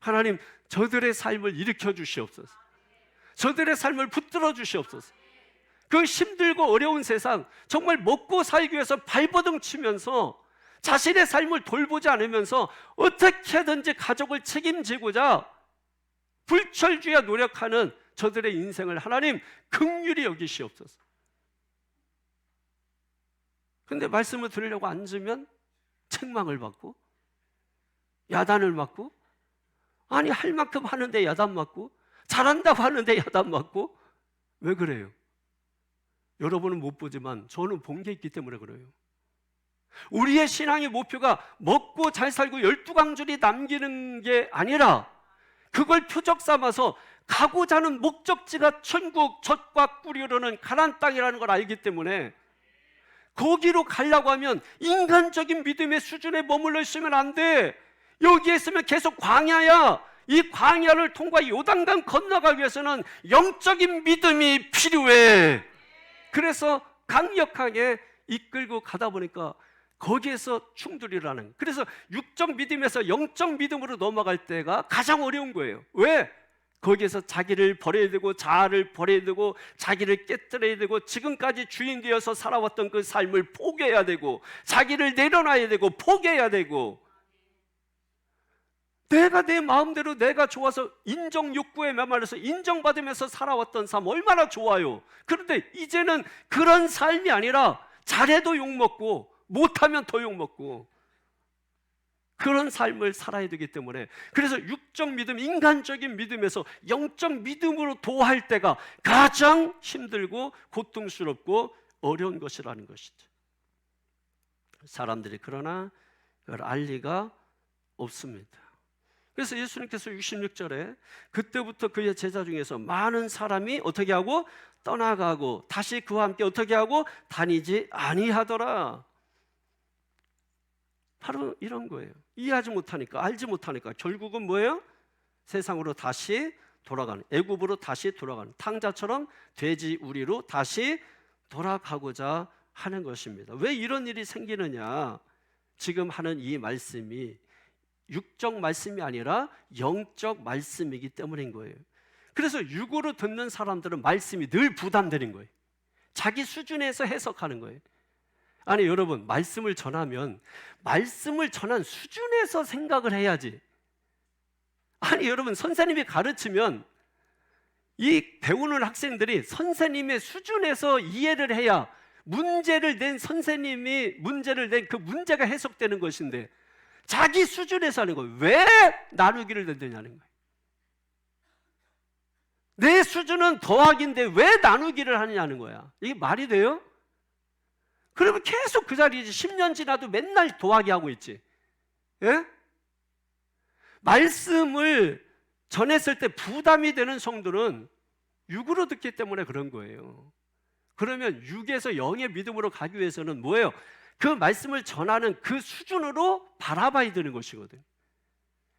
하나님, 저들의 삶을 일으켜 주시옵소서. 저들의 삶을 붙들어 주시옵소서. 그 힘들고 어려운 세상, 정말 먹고 살기 위해서 발버둥 치면서 자신의 삶을 돌보지 않으면서 어떻게든지 가족을 책임지고자 불철주야 노력하는 저들의 인생을 하나님 긍휼히 여기시옵소서. 근데 말씀을 들으려고 앉으면 책망을 받고 야단을 맞고, 아니 할 만큼 하는데 야단 맞고, 잘한다고 하는데 야단 맞고. 왜 그래요? 여러분은 못 보지만 저는 본 게 있기 때문에 그래요. 우리의 신앙의 목표가 먹고 잘 살고 12광줄이 남기는 게 아니라, 그걸 표적 삼아서 가고자 하는 목적지가 천국 젖과 꿀이 흐르는 가나안 땅이라는 걸 알기 때문에 거기로 가려고 하면 인간적인 믿음의 수준에 머물러 있으면 안 돼. 여기에 있으면 계속 광야야. 이 광야를 통과 요단강 건너가기 위해서는 영적인 믿음이 필요해. 그래서 강력하게 이끌고 가다 보니까 거기에서 충돌이 일어나는, 그래서 육적 믿음에서 영적 믿음으로 넘어갈 때가 가장 어려운 거예요. 왜? 거기에서 자기를 버려야 되고 자아를 버려야 되고 자기를 깨뜨려야 되고 지금까지 주인 되어서 살아왔던 그 삶을 포기해야 되고 자기를 내려놔야 되고 포기해야 되고, 내가 내 마음대로 내가 좋아서 인정 욕구에 메말라서 인정받으면서 살아왔던 삶 얼마나 좋아요. 그런데 이제는 그런 삶이 아니라 잘해도 욕먹고 못하면 더 욕먹고 그런 삶을 살아야 되기 때문에, 그래서 육적 믿음, 인간적인 믿음에서 영적 믿음으로 도할 때가 가장 힘들고 고통스럽고 어려운 것이라는 것이죠. 사람들이 그러나 그걸 알 리가 없습니다. 그래서 예수님께서 66절에 그때부터 그의 제자 중에서 많은 사람이 어떻게 하고 떠나가고 다시 그와 함께 어떻게 하고 다니지 아니하더라. 바로 이런 거예요. 이해하지 못하니까, 알지 못하니까 결국은 뭐예요? 세상으로 다시 돌아가는, 애굽으로 다시 돌아가는, 탕자처럼 돼지 우리로 다시 돌아가고자 하는 것입니다. 왜 이런 일이 생기느냐? 지금 하는 이 말씀이 육적 말씀이 아니라 영적 말씀이기 때문인 거예요. 그래서 육으로 듣는 사람들은 말씀이 늘 부담되는 거예요. 자기 수준에서 해석하는 거예요. 아니 여러분, 말씀을 전하면 말씀을 전한 수준에서 생각을 해야지. 아니 여러분, 선생님이 가르치면 이 배우는 학생들이 선생님의 수준에서 이해를 해야 문제를 낸 선생님이 문제를 낸 그 문제가 해석되는 것인데, 자기 수준에서 하는 거예요. 왜 나누기를 된다냐는 거예요. 내 수준은 더하기인데 왜 나누기를 하느냐는 거야. 이게 말이 돼요? 그러면 계속 그 자리지. 10년 지나도 맨날 더하기 하고 있지. 예? 말씀을 전했을 때 부담이 되는 성도는 육으로 듣기 때문에 그런 거예요. 그러면 육에서 영의 믿음으로 가기 위해서는 뭐예요? 그 말씀을 전하는 그 수준으로 바라봐야 되는 것이거든.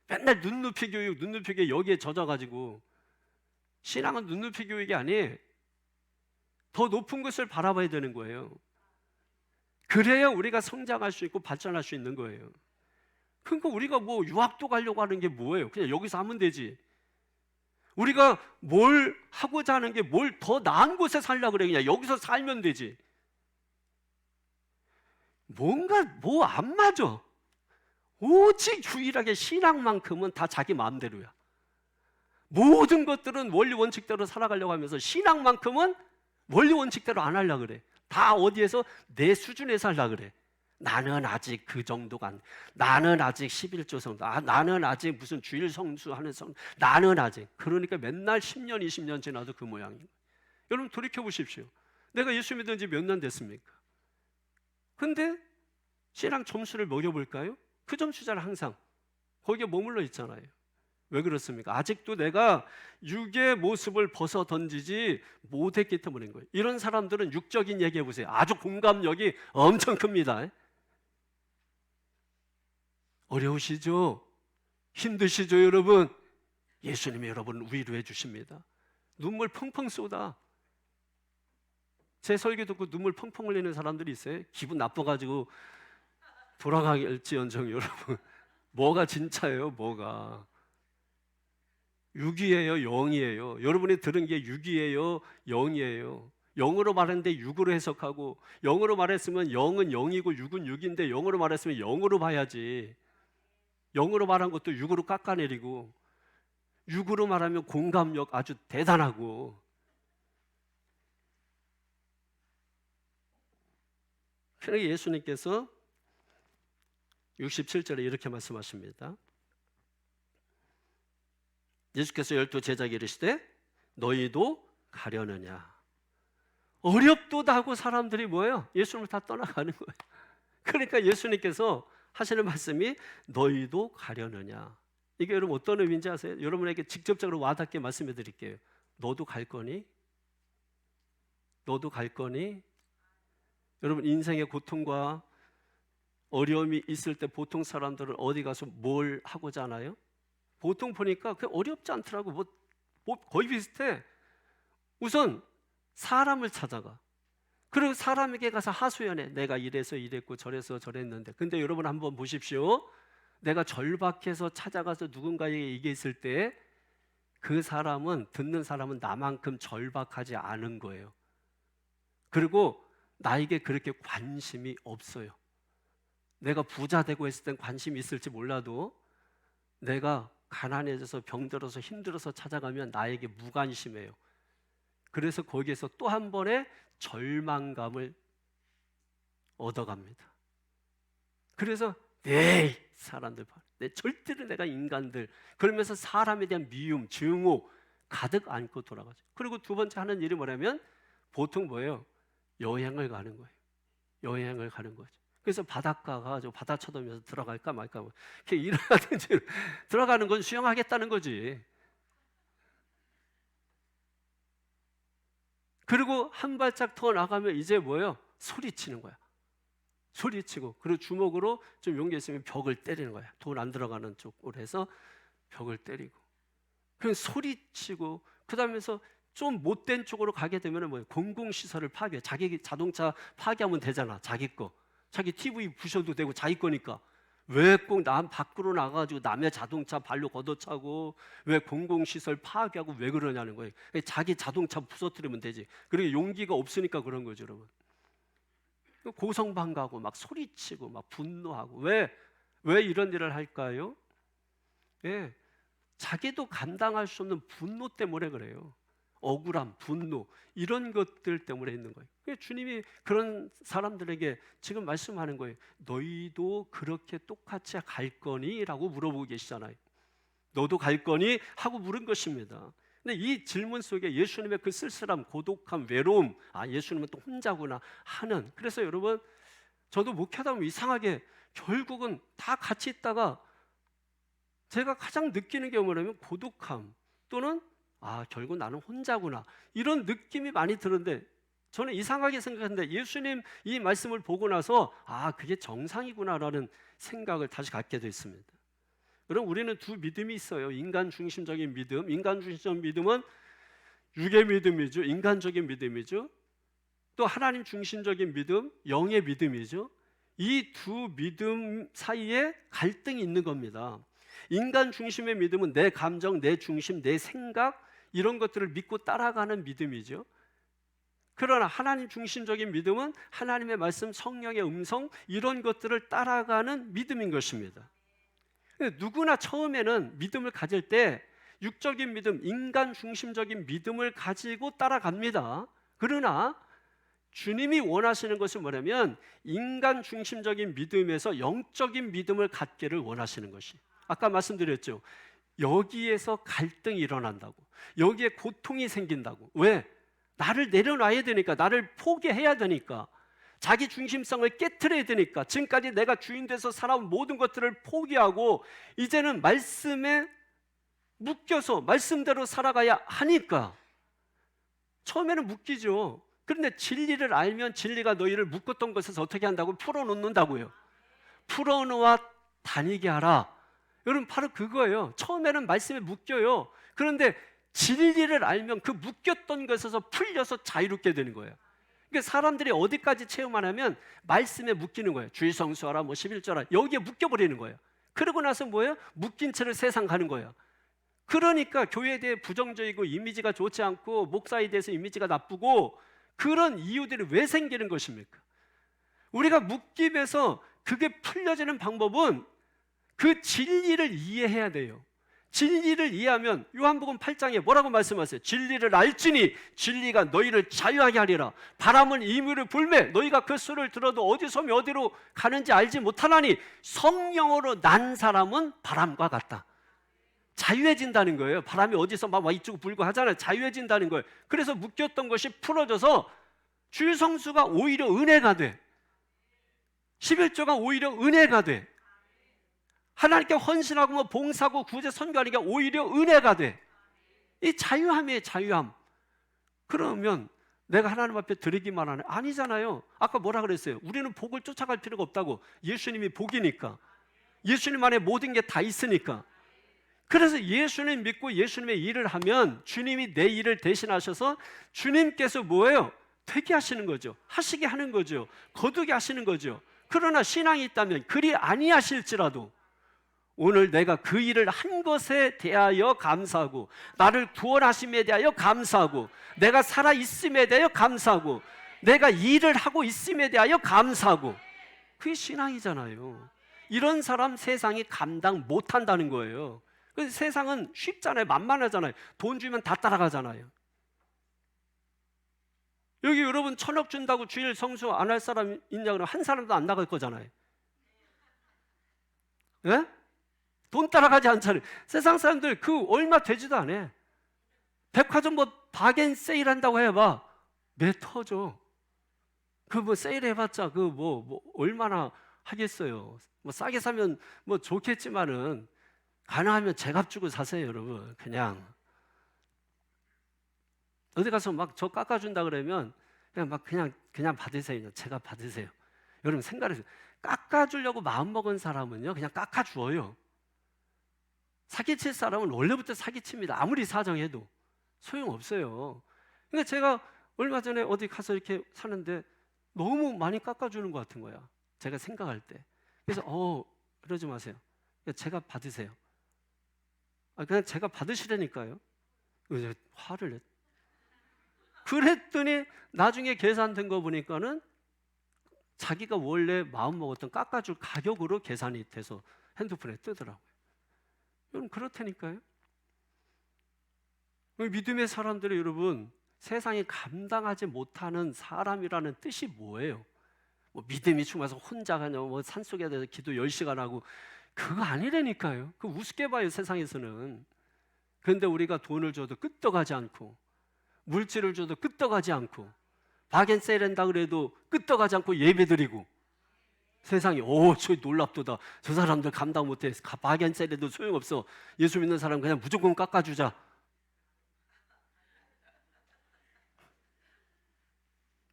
맨날 눈높이 교육, 눈높이 교육 여기에 젖어가지고, 신앙은 눈높이 교육이 아니에요. 더 높은 것을 바라봐야 되는 거예요. 그래야 우리가 성장할 수 있고 발전할 수 있는 거예요. 그러니까 우리가 뭐 유학도 가려고 하는 게 뭐예요? 그냥 여기서 하면 되지. 우리가 뭘 하고자 하는 게 뭘 더 나은 곳에 살려고 그래. 그냥 여기서 살면 되지. 뭔가 뭐 안 맞아. 오직 유일하게 신앙만큼은 다 자기 마음대로야. 모든 것들은 원리 원칙대로 살아가려고 하면서 신앙만큼은 원리 원칙대로 안 하려고 그래. 다 어디에서 내 수준에서 하려고 그래. 나는 아직 그 정도가 안 돼. 나는 아직 11조 성도. 나는 아직 무슨 주일 성수하는 성. 나는 아직. 그러니까 맨날 10년, 20년 지나도 그 모양이에요. 여러분 돌이켜 보십시오. 내가 예수 믿은 지 몇 년 됐습니까? 근데 신앙 점수를 매겨볼까요? 그 점수잖아 항상. 거기에 머물러 있잖아요. 왜 그렇습니까? 아직도 내가 육의 모습을 벗어 던지지 못했기 때문인 거예요. 이런 사람들은 육적인 얘기해 보세요. 아주 공감력이 엄청 큽니다. 어려우시죠? 힘드시죠, 여러분? 예수님이 여러분을 위로해 주십니다. 눈물 펑펑 쏟아. 제 설교 듣고 눈물 펑펑 흘리는 사람들이 있어요. 기분 나빠가지고 돌아가길지언정 여러분. 뭐가 진짜예요, 뭐가? 육이에요, 영이에요? 여러분이 들은 게 육이에요, 영이에요? 영으로 말했는데 육으로 해석하고, 영으로 말했으면 영은 영이고 육은 육인데 영으로 말했으면 영으로 봐야지. 영으로 말한 것도 육으로 깎아내리고, 육으로 말하면 공감력 아주 대단하고. 그러니까 예수님께서 67절에 이렇게 말씀하십니다. 예수께서 12 제자에게 이르시되 너희도 가려느냐. 어렵도다 하고 사람들이 뭐예요? 예수님을 다 떠나가는 거예요. 그러니까 예수님께서 하시는 말씀이 너희도 가려느냐. 이게 여러분 어떤 의미인지 아세요? 여러분에게 직접적으로 와닿게 말씀해 드릴게요. 너도 갈 거니? 너도 갈 거니? 여러분 인생의 고통과 어려움이 있을 때 보통 사람들은 어디 가서 뭘 하고자 하나요? 보통 보니까 그게 어렵지 않더라고. 뭐 거의 비슷해. 우선 사람을 찾아가. 그리고 사람에게 가서 하소연해. 내가 이래서 이랬고 저래서 저랬는데. 근데 여러분 한번 보십시오. 내가 절박해서 찾아가서 누군가에게 얘기했을 때 그 사람은, 듣는 사람은 나만큼 절박하지 않은 거예요. 그리고 나에게 그렇게 관심이 없어요. 내가 부자 되고 했을 땐 관심이 있을지 몰라도 내가 가난해져서 병들어서 힘들어서 찾아가면 나에게 무관심해요. 그래서 거기에서 또 한 번의 절망감을 얻어갑니다. 그래서 사람들 봐. 절대로 내가 인간들. 그러면서 사람에 대한 미움, 증오 가득 안고 돌아가죠. 그리고 두 번째 하는 일이 뭐냐면 보통 뭐예요? 여행을 가는 거예요. 여행을 가는 거죠. 그래서 바닷가 가지고 바다 쳐다보면서 들어갈까 말까 이렇게 일어나든지 들어가는 건 수영하겠다는 거지. 그리고 한 발짝 더 나가면 이제 뭐예요? 소리치는 거야. 소리치고 그리고 주먹으로 좀 용기 있으면 벽을 때리는 거야. 돈 안 들어가는 쪽으로 해서 벽을 때리고 그냥 소리치고 그다음에서 좀 못된 쪽으로 가게 되면 뭐예요? 공공시설을 파괴해. 자기 자동차 파괴하면 되잖아. 자기 거. 자기 TV 부셔도 되고 자기 거니까. 왜 꼭 남 밖으로 나가가지고 남의 자동차 발로 걷어차고 왜 공공시설 파괴하고 왜 그러냐는 거예요. 자기 자동차 부서뜨리면 되지. 그리고 용기가 없으니까 그런 거죠, 여러분. 고성방가하고 막 소리치고 막 분노하고 왜 이런 일을 할까요? 예, 자기도 감당할 수 없는 분노 때문에 그래요. 억울함, 분노 이런 것들 때문에 있는 거예요. 주님이 그런 사람들에게 지금 말씀하는 거예요. 너희도 그렇게 똑같이 갈 거니? 라고 물어보고 계시잖아요. 너도 갈 거니? 하고 물은 것입니다. 근데 이 질문 속에 예수님의 그 쓸쓸함, 고독함, 외로움, 예수님은 또 혼자구나 하는. 그래서 여러분 저도 목회하다 보면 이상하게 결국은 다 같이 있다가 제가 가장 느끼는 게 뭐냐면 고독함 또는 결국 나는 혼자구나 이런 느낌이 많이 드는데 저는 이상하게 생각했는데 예수님 이 말씀을 보고 나서 그게 정상이구나라는 생각을 다시 갖게 됐습니다. 그럼 우리는 두 믿음이 있어요. 인간 중심적인 믿음. 인간 중심적인 믿음은 육의 믿음이죠. 인간적인 믿음이죠. 또 하나님 중심적인 믿음, 영의 믿음이죠. 이 두 믿음 사이에 갈등이 있는 겁니다. 인간 중심의 믿음은 내 감정, 내 중심, 내 생각 이런 것들을 믿고 따라가는 믿음이죠. 그러나 하나님 중심적인 믿음은 하나님의 말씀, 성령의 음성 이런 것들을 따라가는 믿음인 것입니다. 누구나 처음에는 믿음을 가질 때 육적인 믿음, 인간 중심적인 믿음을 가지고 따라갑니다. 그러나 주님이 원하시는 것은 뭐냐면 인간 중심적인 믿음에서 영적인 믿음을 갖기를 원하시는 것이, 아까 말씀드렸죠. 여기에서 갈등이 일어난다고, 여기에 고통이 생긴다고. 왜? 나를 내려놔야 되니까, 나를 포기해야 되니까, 자기 중심성을 깨트려야 되니까, 지금까지 내가 주인 돼서 살아온 모든 것들을 포기하고 이제는 말씀에 묶여서 말씀대로 살아가야 하니까 처음에는 묶이죠. 그런데 진리를 알면 진리가 너희를 묶었던 것에서 어떻게 한다고? 풀어놓는다고요. 풀어놓아 다니게 하라. 여러분 바로 그거예요. 처음에는 말씀에 묶여요. 그런데 진리를 알면 그 묶였던 것에서 풀려서 자유롭게 되는 거예요. 그러니까 사람들이 어디까지 체험하냐면 말씀에 묶이는 거예요. 주의 성수하라, 뭐 11조라, 여기에 묶여버리는 거예요. 그러고 나서 뭐예요? 묶인 채로 세상 가는 거예요. 그러니까 교회에 대해 부정적이고 이미지가 좋지 않고 목사에 대해서 이미지가 나쁘고 그런 이유들이 왜 생기는 것입니까? 우리가 묶임에서 그게 풀려지는 방법은 그 진리를 이해해야 돼요. 진리를 이해하면 요한복음 8장에 뭐라고 말씀하세요? 진리를 알지니 진리가 너희를 자유하게 하리라. 바람은 임의로 불매 너희가 그 소리를 들어도 어디서 어디로 가는지 알지 못하나니 성령으로 난 사람은 바람과 같다. 자유해진다는 거예요. 바람이 어디서 막 이쪽 불고 하잖아요. 자유해진다는 거예요. 그래서 묶였던 것이 풀어져서 주의 성수가 오히려 은혜가 돼. 11조가 오히려 은혜가 돼. 하나님께 헌신하고 뭐 봉사하고 구제 선교하는 게 오히려 은혜가 돼. 이 자유함이에요. 자유함. 그러면 내가 하나님 앞에 드리기만 하네? 아니잖아요. 아까 뭐라 그랬어요? 우리는 복을 쫓아갈 필요가 없다고. 예수님이 복이니까, 예수님 안에 모든 게 다 있으니까. 그래서 예수님 믿고 예수님의 일을 하면 주님이 내 일을 대신하셔서 주님께서 뭐예요? 되게 하시는 거죠. 하시게 하는 거죠. 거두게 하시는 거죠. 그러나 신앙이 있다면 그리 아니하실지라도 오늘 내가 그 일을 한 것에 대하여 감사하고, 나를 구원하심에 대하여 감사하고, 내가 살아있음에 대하여 감사하고, 내가 일을 하고 있음에 대하여 감사하고, 그게 신앙이잖아요. 이런 사람 세상이 감당 못한다는 거예요. 세상은 쉽잖아요. 만만하잖아요. 돈 주면 다 따라가잖아요. 여기 여러분 1,000억 준다고 주일 성수 안 할 사람 있냐 그러면 한 사람도 안 나갈 거잖아요. 예? 돈 따라가지 않잖아요. 세상 사람들 그 얼마 되지도 않아. 백화점 뭐 바겐 세일 한다고 해봐. 매 터져. 그 뭐 세일 해봤자 그 뭐 얼마나 하겠어요. 뭐 싸게 사면 뭐 좋겠지만은 가능하면 제값 주고 사세요, 여러분. 그냥 어디 가서 막 저 깎아준다 그러면 그냥 막 그냥 받으세요. 제값 받으세요. 여러분 생각해보세요. 깎아주려고 마음먹은 사람은요 그냥 깎아주어요. 사기칠 사람은 원래부터 사기칩니다. 아무리 사정해도 소용없어요. 그러니까 제가 얼마 전에 어디 가서 이렇게 사는데 너무 많이 깎아주는 것 같은 거야, 제가 생각할 때. 그래서 그러지 마세요. 제가 받으세요. 그냥 제가 받으시라니까요. 화를 냈. 그랬더니 나중에 계산된 거 보니까는 자기가 원래 마음먹었던 깎아줄 가격으로 계산이 돼서 핸드폰에 뜨더라고요. 여러분 그렇다니까요. 믿음의 사람들이 여러분 세상이 감당하지 못하는 사람이라는 뜻이 뭐예요? 뭐 믿음이 충만해서 혼자 가냐, 뭐 산속에 대해서 기도 10시간 하고, 그거 아니라니까요. 그거 우습게 봐요, 세상에서는. 그런데 우리가 돈을 줘도 끄떡하지 않고, 물질을 줘도 끄떡하지 않고, 바겐세일 한다 그래도 끄떡하지 않고 예배드리고, 세상이 저 놀랍도다. 저 사람들 감당 못해. 바겐세일해도 소용없어. 예수 믿는 사람 그냥 무조건 깎아주자.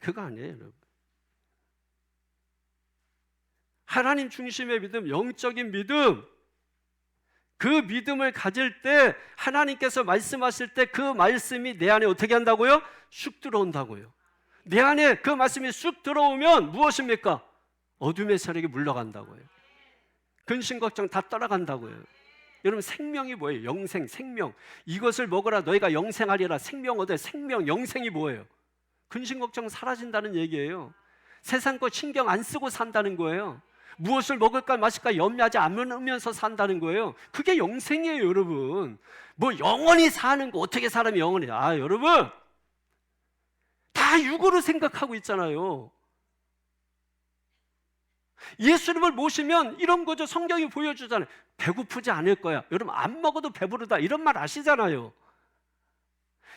그거 아니에요, 여러분. 하나님 중심의 믿음, 영적인 믿음, 그 믿음을 가질 때 하나님께서 말씀하실 때 그 말씀이 내 안에 어떻게 한다고요? 쑥 들어온다고요. 내 안에 그 말씀이 쑥 들어오면 무엇입니까? 어둠의 세력이 물러간다고요. 근심 걱정 다 떠나간다고요. 여러분 생명이 뭐예요? 영생, 생명. 이것을 먹어라 너희가 영생하리라. 생명 얻어. 생명, 영생이 뭐예요? 근심 걱정 사라진다는 얘기예요. 세상 거 신경 안 쓰고 산다는 거예요. 무엇을 먹을까 마실까 염려하지 않으면서 산다는 거예요. 그게 영생이에요, 여러분. 뭐 영원히 사는 거 어떻게 사람이 영원히? 여러분 다 육으로 생각하고 있잖아요. 예수님을 모시면 이런 거죠. 성경이 보여주잖아요. 배고프지 않을 거야. 여러분 안 먹어도 배부르다 이런 말 아시잖아요.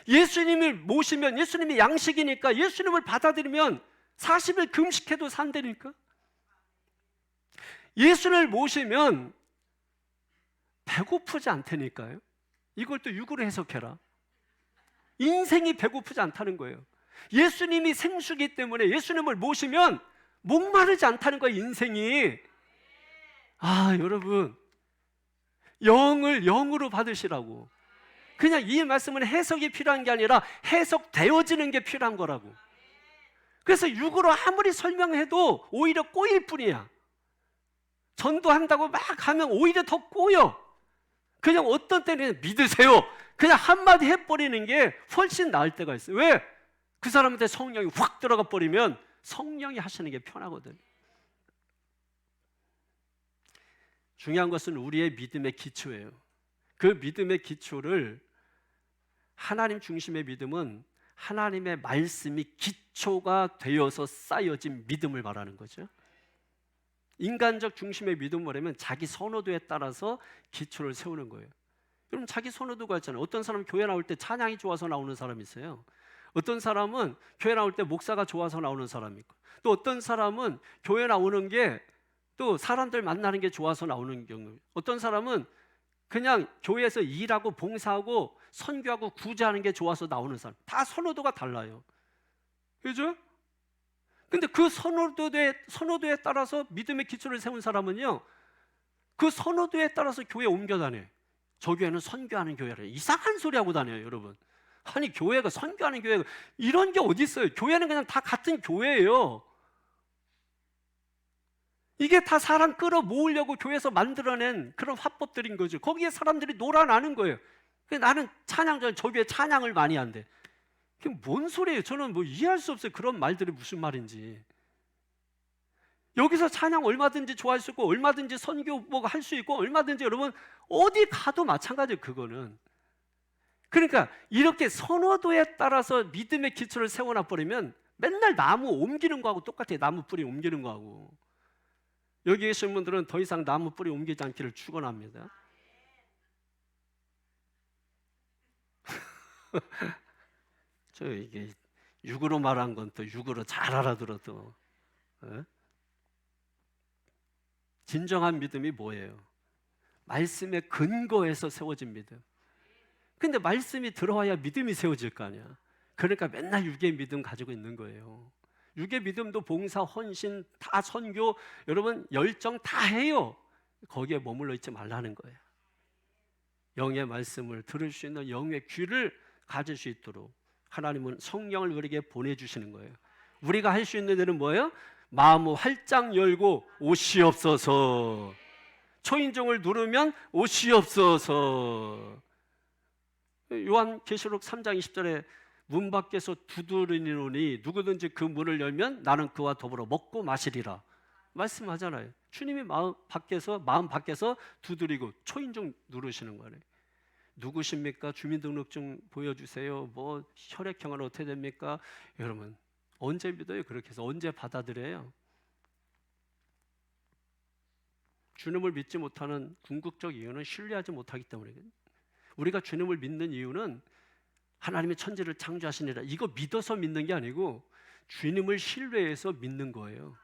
예수님을 모시면 예수님이 양식이니까 예수님을 받아들이면 40일 금식해도 산다니까. 예수를 모시면 배고프지 않다니까요. 이걸 또 육으로 해석해라. 인생이 배고프지 않다는 거예요. 예수님이 생수기 때문에 예수님을 모시면 목마르지 않다는 거예요. 인생이. 여러분 영을 영으로 받으시라고. 그냥 이 말씀은 해석이 필요한 게 아니라 해석되어지는 게 필요한 거라고. 그래서 육으로 아무리 설명해도 오히려 꼬일 뿐이야. 전도한다고 막 하면 오히려 더 꼬여. 그냥 어떤 때는 믿으세요 그냥 한마디 해버리는 게 훨씬 나을 때가 있어요. 왜? 그 사람한테 성령이 확 들어가 버리면 성령이 하시는 게 편하거든. 중요한 것은 우리의 믿음의 기초예요. 그 믿음의 기초를, 하나님 중심의 믿음은 하나님의 말씀이 기초가 되어서 쌓여진 믿음을 말하는 거죠. 인간적 중심의 믿음을 말하면 자기 선호도에 따라서 기초를 세우는 거예요. 여러분 자기 선호도가 있잖아요. 어떤 사람은 교회 나올 때 찬양이 좋아서 나오는 사람이 있어요. 어떤 사람은 교회 나올 때 목사가 좋아서 나오는 사람이 있고, 또 어떤 사람은 교회 나오는 게 또 사람들 만나는 게 좋아서 나오는 경우, 어떤 사람은 그냥 교회에서 일하고 봉사하고 선교하고 구제하는 게 좋아서 나오는 사람. 다 선호도가 달라요. 그죠? 근데 그 선호도에 따라서 믿음의 기초를 세운 사람은요, 그 선호도에 따라서 교회에 옮겨 다녀요. 저 교회는 선교하는 교회래. 이상한 소리 하고 다녀요, 여러분. 아니 교회가 선교하는 교회가 이런 게 어디 있어요? 교회는 그냥 다 같은 교회예요. 이게 다 사람 끌어 모으려고 교회에서 만들어낸 그런 화법들인 거죠. 거기에 사람들이 놀아나는 거예요. 나는 찬양자, 저 교회 찬양을 많이 한대. 그게 뭔 소리예요? 저는 뭐 이해할 수 없어요. 그런 말들이 무슨 말인지. 여기서 찬양 얼마든지 좋아할 수 있고, 얼마든지 선교 뭐 할 수 있고, 얼마든지 여러분 어디 가도 마찬가지예요. 그거는. 그러니까 이렇게 선호도에 따라서 믿음의 기초를 세워놔 버리면 맨날 나무 옮기는 거하고 똑같아요. 나무 뿌리 옮기는 거하고. 여기 계신 분들은 더 이상 나무 뿌리 옮기지 않기를 축원합니다. 저 이게 육으로 말한 건 또 육으로 잘 알아들어도, 진정한 믿음이 뭐예요? 말씀의 근거에서 세워진 믿음. 근데 말씀이 들어와야 믿음이 세워질 거 아니야. 그러니까 맨날 육의 믿음 가지고 있는 거예요. 육의 믿음도 봉사, 헌신, 다 선교, 여러분 열정 다 해요. 거기에 머물러 있지 말라는 거예요. 영의 말씀을 들을 수 있는 영의 귀를 가질 수 있도록 하나님은 성령을 우리에게 보내주시는 거예요. 우리가 할 수 있는 일은 뭐예요? 마음을 활짝 열고 오시옵소서. 초인종을 누르면 오시옵소서. 요한계시록 3장 20절에 문 밖에서 두드리노니 누구든지 그 문을 열면 나는 그와 더불어 먹고 마시리라 말씀하잖아요. 주님이 마음 밖에서 두드리고 초인종 누르시는 거예요. 누구십니까? 주민등록증 보여주세요. 뭐 혈액형은 어떻게 됩니까? 여러분 언제 믿어요? 그렇게 해서 언제 받아들여요? 주님을 믿지 못하는 궁극적 이유는 신뢰하지 못하기 때문이거든요. 우리가 주님을 믿는 이유는 하나님의 천지를 창조하시니라 이거 믿어서 믿는 게 아니고 주님을 신뢰해서 믿는 거예요.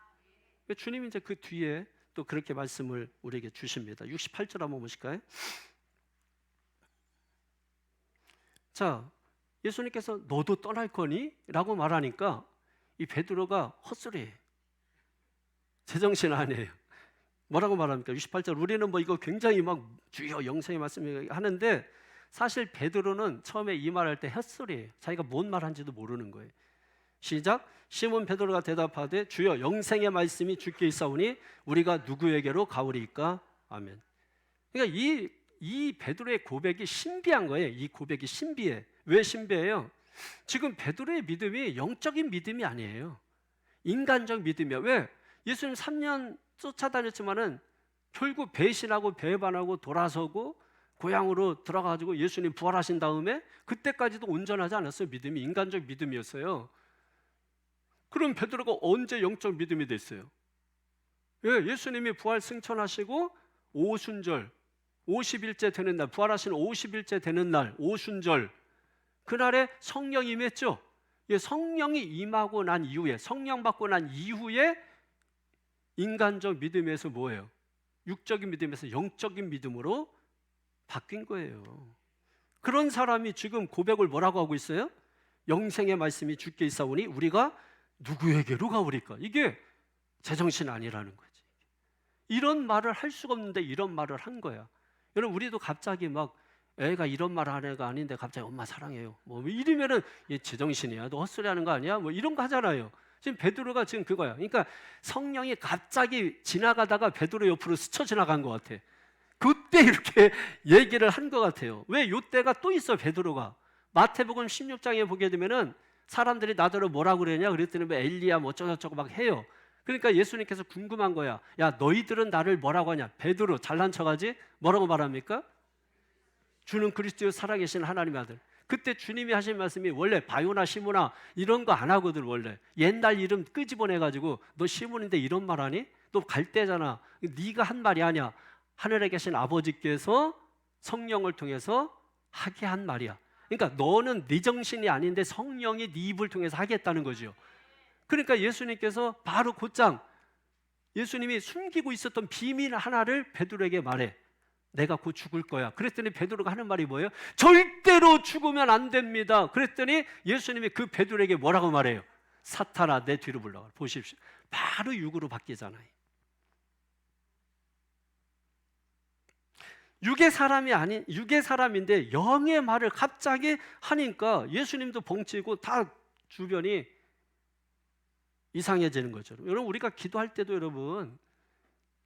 주님이 이제 그 뒤에 또 그렇게 말씀을 우리에게 주십니다. 68절 한번 보실까요? 자, 예수님께서 너도 떠날 거니? 라고 말하니까 이 베드로가 헛소리예요. 제정신 아니에요. 뭐라고 말합니까? 68절 우리는 뭐 이거 굉장히 막 주여 영생의 말씀 하는데 사실 베드로는 처음에 이 말할 때 헛소리예요. 자기가 뭔 말한지도 모르는 거예요. 시작. 시몬 베드로가 대답하되 주여 영생의 말씀이 주께 있사오니 우리가 누구에게로 가오리이까? 아멘. 그러니까 이 이 베드로의 고백이 신비한 거예요. 이 고백이 신비해. 왜 신비해요? 지금 베드로의 믿음이 영적인 믿음이 아니에요. 인간적 믿음이야. 왜? 예수님 3년 쫓아다녔지만은 결국 배신하고 배반하고 돌아서고 고향으로 들어가가지고 예수님 부활하신 다음에 그때까지도 온전하지 않았어요. 믿음이 인간적 믿음이었어요. 그럼 베드로가 언제 영적 믿음이 됐어요? 예, 예수님이 부활 승천하시고 오순절 50일째 되는 날, 부활하신 50일째 되는 날 오순절, 그날에 성령이 임했죠. 예, 성령이 임하고 난 이후에, 성령 받고 난 이후에 인간적 믿음에서 뭐예요? 육적인 믿음에서 영적인 믿음으로 바뀐 거예요. 그런 사람이 지금 고백을 뭐라고 하고 있어요? 영생의 말씀이 주께 있사오니 우리가 누구에게로 가오리까? 이게 제정신 아니라는 거지. 이런 말을 할 수가 없는데 이런 말을 한 거야. 여러분, 우리도 갑자기 막 애가 이런 말 하는 애가 아닌데 갑자기 엄마 사랑해요 뭐 이러면은 얘 제정신이야, 너 헛소리 하는 거 아니야? 뭐 이런 거 하잖아요. 지금 베드로가 지금 그거야. 그러니까 성령이 갑자기 지나가다가 베드로 옆으로 스쳐 지나간 것 같아. 그때 이렇게 얘기를 한 것 같아요. 왜? 요때가 또 있어. 베드로가 마태복음 16장에 보게 되면은 사람들이 나더러 뭐라고 그러냐 그랬더니 뭐 엘리야 뭐 어쩌고저쩌고 막 해요. 그러니까 예수님께서 궁금한 거야. 야, 너희들은 나를 뭐라고 하냐? 베드로 잘난 척하지? 뭐라고 말합니까? 주는 그리스도의 살아계신 하나님의 아들. 그때 주님이 하신 말씀이 원래 바요나 시몬아 이런 거 안 하거든. 원래 옛날 이름 끄집어내가지고 너 시몬인데 이런 말 하니? 너 갈대잖아. 네가 한 말이 아니야. 하늘에 계신 아버지께서 성령을 통해서 하게 한 말이야. 그러니까 너는 네 정신이 아닌데 성령이 네 입을 통해서 하겠다는 거죠. 그러니까 예수님께서 바로 곧장 예수님이 숨기고 있었던 비밀 하나를 베드로에게 말해. 내가 곧 죽을 거야. 그랬더니 베드로가 하는 말이 뭐예요? 절대로 죽으면 안 됩니다. 그랬더니 예수님이 그 베드로에게 뭐라고 말해요? 사탄아 내 뒤로 물러가. 보십시오. 바로 육으로 바뀌잖아요. 육의 사람이 아닌, 육의 사람인데 영의 말을 갑자기 하니까 예수님도 벙치고 다 주변이 이상해지는 거죠. 여러분, 우리가 기도할 때도 여러분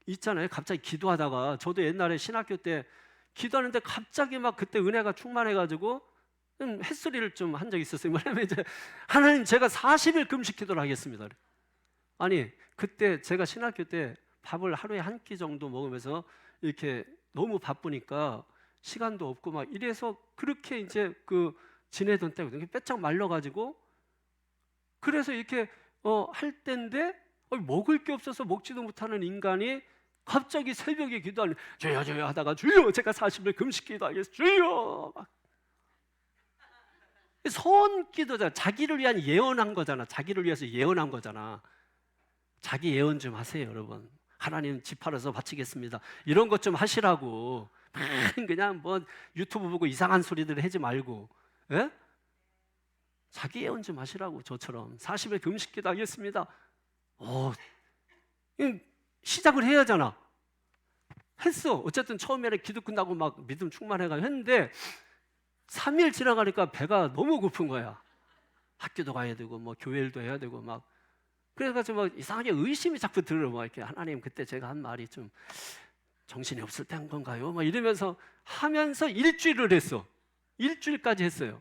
있잖아요. 갑자기 기도하다가, 저도 옛날에 신학교 때 기도하는데 갑자기 막 그때 은혜가 충만해가지고 햇소리를 좀 한 적이 있었어요. 뭐냐면 이제 하나님 제가 40일 금식 기도를 하겠습니다. 아니 그때 제가 신학교 때 밥을 하루에 한 끼 정도 먹으면서 이렇게 너무 바쁘니까 시간도 없고 막 이래서 그렇게 이제 그 지내던 때거든요. 빼짝 말라가지고 그래서 이렇게 할 때인데 먹을 게 없어서 먹지도 못하는 인간이 갑자기 새벽에 기도하는 주여 주여 하다가 주여 제가 40일 금식 기도하겠습니다. 주여 막 선기도잖아. 자기를 위한 예언한 거잖아. 자기를 위해서 예언한 거잖아. 자기 예언 좀 하세요, 여러분. 하나님 집 팔아서 바치겠습니다. 이런 것 좀 하시라고. 그냥 뭐 유튜브 보고 이상한 소리들 하지 말고, 예? 자기 예언 좀 하시라고. 저처럼 40일 금식 기도하겠습니다. 시작을 해야 하잖아. 했어. 어쨌든 처음에는 기도 끝나고 막 믿음 충만해가지고 했는데 3일 지나가니까 배가 너무 고픈 거야. 학교도 가야 되고 뭐 교회일도 해야 되고 막 그래가지고 막 이상하게 의심이 자꾸 들어. 막 이렇게 하나님 그때 제가 한 말이 좀 정신이 없을 때 한 건가요? 막 이러면서 하면서 일주일을 했어. 일주일까지 했어요.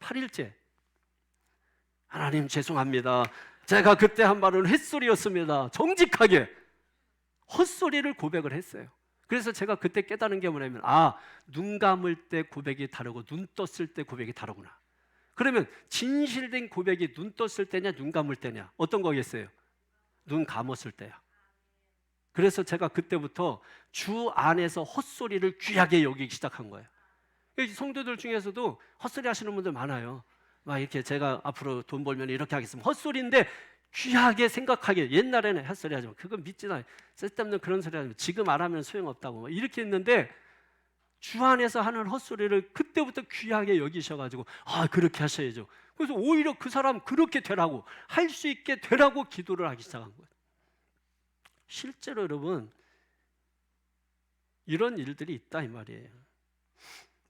8일째. 하나님 죄송합니다. 제가 그때 한 말은 햇소리였습니다. 정직하게 헛소리를 고백을 했어요. 그래서 제가 그때 깨달은 게 뭐냐면 눈 감을 때 고백이 다르고 눈 떴을 때 고백이 다르구나. 그러면 진실된 고백이 눈 떴을 때냐 눈 감을 때냐 어떤 거겠어요? 눈 감았을 때야. 그래서 제가 그때부터 주 안에서 헛소리를 귀하게 여기기 시작한 거예요. 성도들 중에서도 헛소리 하시는 분들 많아요. 막 이렇게 제가 앞으로 돈 벌면 이렇게 하겠습니다. 헛소리인데 귀하게 생각하게. 옛날에는 헛소리 하지 마. 그건 믿지도 않아요. 쓸데없는 그런 소리 하지 마. 지금 안 하면 소용없다고 이렇게 했는데 주 안에서 하는 헛소리를 그때부터 귀하게 여기셔가지고 그렇게 하셔야죠. 그래서 오히려 그 사람 그렇게 되라고 할 수 있게 되라고 기도를 하기 시작한 거예요. 실제로 여러분 이런 일들이 있다 이 말이에요.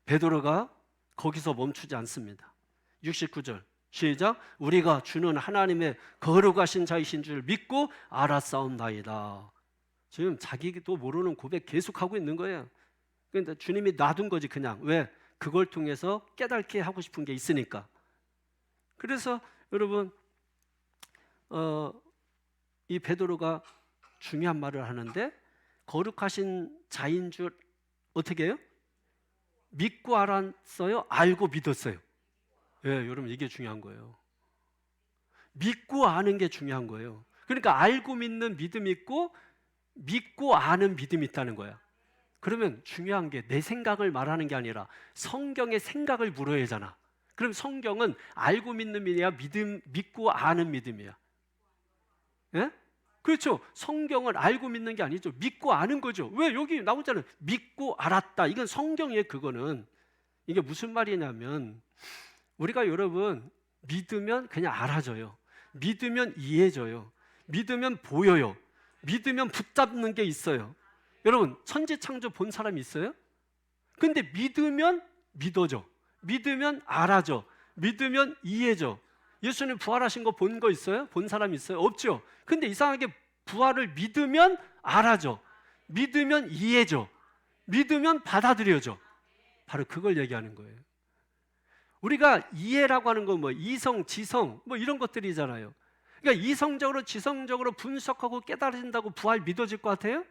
베드로가 거기서 멈추지 않습니다. 69절 시작. 우리가 주는 하나님의 거룩하신 자이신 줄 믿고 알았사옵나이다. 지금 자기도 모르는 고백 계속하고 있는 거예요. 그런데 주님이 놔둔 거지 그냥. 왜? 그걸 통해서 깨닫게 하고 싶은 게 있으니까. 그래서 여러분 이 베드로가 중요한 말을 하는데 거룩하신 자인 줄 어떻게 해요? 믿고 알았어요? 알고 믿었어요? 예, 여러분 이게 중요한 거예요. 믿고 아는 게 중요한 거예요. 그러니까 알고 믿는 믿음이 있고 믿고 아는 믿음이 있다는 거야. 그러면 중요한 게 내 생각을 말하는 게 아니라 성경의 생각을 물어야 하잖아. 그럼 성경은 알고 믿는 믿음이야, 믿고 아는 믿음이야. 예? 그렇죠. 성경을 알고 믿는 게 아니죠. 믿고 아는 거죠. 왜? 여기 나오잖아요. 믿고 알았다. 이건 성경이에요. 그거는. 이게 무슨 말이냐면 우리가 여러분 믿으면 그냥 알아져요. 믿으면 이해져요. 믿으면 보여요. 믿으면 붙잡는 게 있어요. 여러분 천지창조 본 사람 있어요? 근데 믿으면 믿어져. 믿으면 알아져. 믿으면 이해져. 예수님 부활하신 거 본 거 있어요? 본 사람 있어요? 없죠. 근데 이상하게 부활을 믿으면 알아져. 믿으면 이해져. 믿으면 받아들여져. 바로 그걸 얘기하는 거예요. 우리가 이해라고 하는 건 뭐 이성, 지성 뭐 이런 것들이잖아요. 그러니까 이성적으로 지성적으로 분석하고 깨달아진다고 부활 믿어질 것 같아요?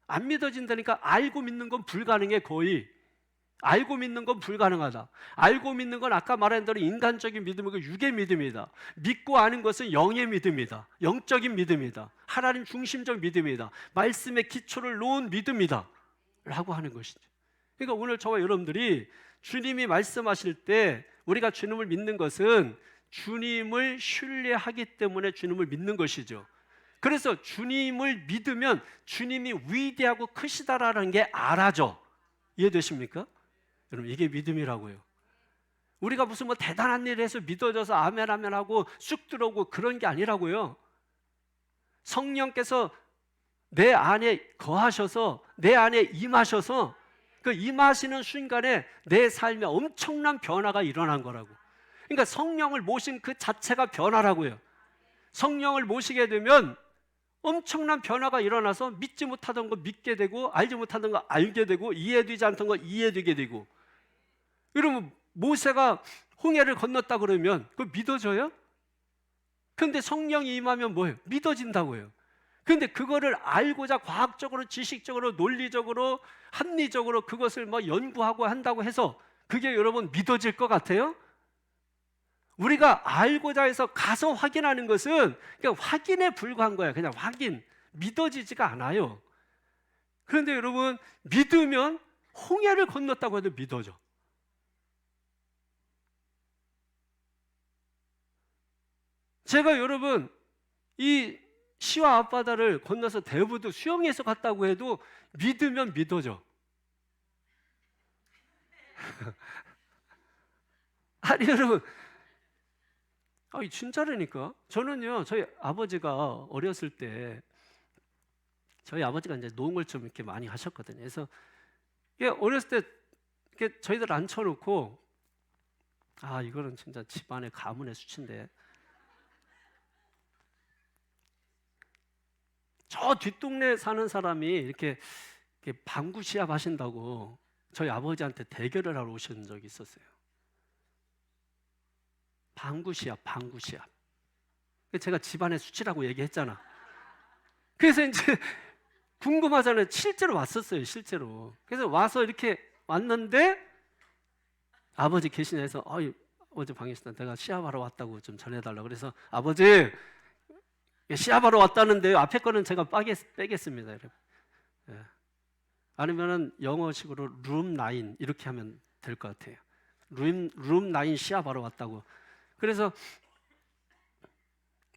안 믿어진다니까. 알고 믿는 건 불가능해. 거의 알고 믿는 건 불가능하다. 알고 믿는 건 아까 말한 대로 인간적인 믿음이고 육의 믿음이다. 믿고 아는 것은 영의 믿음이다. 영적인 믿음이다. 하나님 중심적 믿음이다. 말씀의 기초를 놓은 믿음이다 라고 하는 것이죠. 그러니까 오늘 저와 여러분들이 주님이 말씀하실 때 우리가 주님을 믿는 것은 주님을 신뢰하기 때문에 주님을 믿는 것이죠. 그래서 주님을 믿으면 주님이 위대하고 크시다라는 게 알아져. 이해되십니까? 여러분 이게 믿음이라고요. 우리가 무슨 뭐 대단한 일을 해서 믿어져서 아멘 아멘 하고 쑥 들어오고 그런 게 아니라고요. 성령께서 내 안에 거하셔서 내 안에 임하셔서 그 임하시는 순간에 내 삶에 엄청난 변화가 일어난 거라고. 그러니까 성령을 모신 그 자체가 변화라고요. 성령을 모시게 되면 엄청난 변화가 일어나서 믿지 못하던 거 믿게 되고 알지 못하던 거 알게 되고 이해되지 않던 거 이해되게 되고. 여러분 모세가 홍해를 건넜다 그러면 그거 믿어져요? 근데 성령이 임하면 뭐예요? 믿어진다고요. 근데 그거를 알고자 과학적으로 지식적으로 논리적으로 합리적으로 그것을 뭐 연구하고 한다고 해서 그게 여러분 믿어질 것 같아요? 우리가 알고자 해서 가서 확인하는 것은 그냥 확인에 불과한 거야. 그냥 확인. 믿어지지가 않아요. 그런데 여러분 믿으면 홍해를 건넜다고 해도 믿어져. 제가 여러분 이 시와 앞바다를 건너서 대부도 수영해서 갔다고 해도 믿으면 믿어져. 아니 여러분 진짜라니까. 저는요 저희 아버지가 어렸을 때 저희 아버지가 이제 농을 좀 이렇게 많이 하셨거든요. 그래서 어렸을 때 이렇게 저희들 앉혀놓고 이거는 진짜 집안의 가문의 수치인데 저 뒷동네 사는 사람이 이렇게 방구 시합 하신다고 저희 아버지한테 대결을 하러 오신 적이 있었어요. 방구 시합. 제가 집안의 수치라고 얘기했잖아. 그래서 이제 궁금하잖아요. 실제로 왔었어요. 실제로. 그래서 와서 이렇게 왔는데 아버지 계시냐 해서 어제 방에 있었다. 내가 시합하러 왔다고 좀 전해달라고. 그래서 아버지 시합하러 왔다는데 앞에 거는 제가 빼겠습니다. 예. 아니면은 영어식으로 룸 9 이렇게 하면 될 것 같아요. 룸 9 시합하러 왔다고. 그래서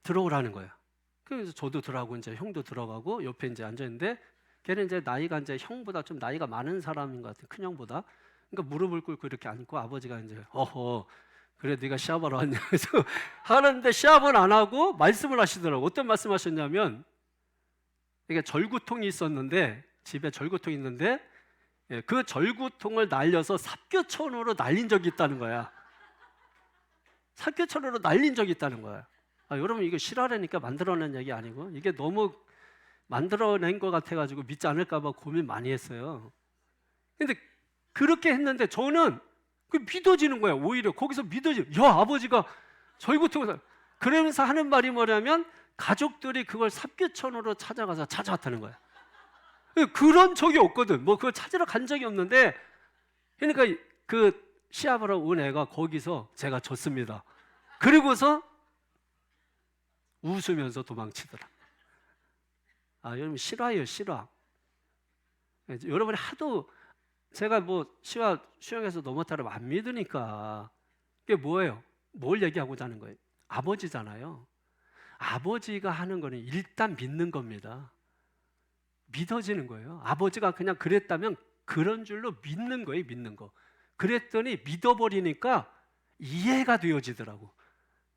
들어오라는 거예요. 그래서 저도 들어가고 이제 형도 들어가고 옆에 이제 앉아 있는데 걔는 이제 나이가 이제 형보다 좀 나이가 많은 사람인 것 같아요. 큰 형보다. 그러니까 무릎을 꿇고 이렇게 앉고 아버지가 이제 그래 네가 시합하러 왔냐 해서 하는데 시합은 안 하고 말씀을 하시더라고. 어떤 말씀하셨냐면 이게 절구통이 있었는데 집에 절구통이 있는데 그 절구통을 날려서 삽교천으로 날린 적이 있다는 거야. 삽교천으로 날린 적이 있다는 거야. 여러분 이거 실화라니까 만들어낸 얘기 아니고 이게 너무 만들어낸 것 같아가지고 믿지 않을까 봐 고민 많이 했어요. 근데 그렇게 했는데 저는 그 믿어지는 거야. 오히려 거기서 야, 아버지가 저희 고통을 그러면서 하는 말이 뭐냐면 가족들이 그걸 삽교천으로 찾아가서 찾아왔다는 거야. 그런 적이 없거든. 뭐 그걸 찾으러 간 적이 없는데, 그러니까 그 시아버라고 은혜가 거기서 제가 졌습니다. 그리고서 웃으면서 도망치더라. 여러분 실화예요, 실화. 여러분이 하도 제가 뭐 시와 수영해서 넘었다면 안 믿으니까. 이게 뭐예요? 뭘 얘기하고자 하는 거예요? 아버지잖아요. 아버지가 하는 거는 일단 믿는 겁니다. 믿어지는 거예요. 아버지가 그냥 그랬다면 그런 줄로 믿는 거예요, 믿는 거. 그랬더니 믿어버리니까 이해가 되어지더라고.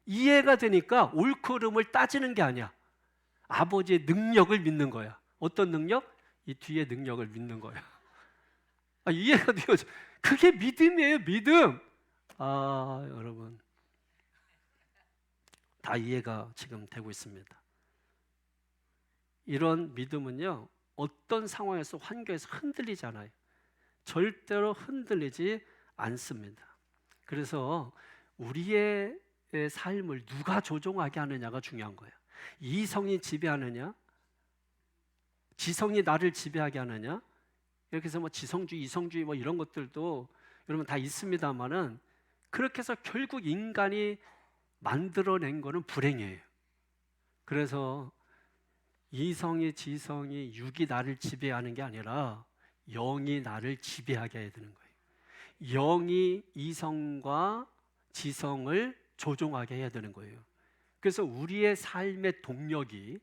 이해가 되니까 옳고 그름을 따지는 게 아니야. 아버지의 능력을 믿는 거야. 어떤 능력? 이 뒤에 능력을 믿는 거야. 이해가 되어져. 그게 믿음이에요, 믿음. 여러분 다 이해가 지금 되고 있습니다. 이런 믿음은요, 어떤 상황에서 환경에서 흔들리지 않아요. 절대로 흔들리지 않습니다. 그래서 우리의 삶을 누가 조종하게 하느냐가 중요한 거예요. 이성이 지배하느냐, 지성이 나를 지배하게 하느냐. 이렇게 해서 뭐 지성주의, 이성주의 뭐 이런 것들도 여러분 다 있습니다만은, 그렇게 해서 결국 인간이 만들어낸 거는 불행이에요. 그래서 이성이, 지성이, 육이 나를 지배하는 게 아니라 영이 나를 지배하게 해야 되는 거예요. 영이 이성과 지성을 조종하게 해야 되는 거예요. 그래서 우리의 삶의 동력이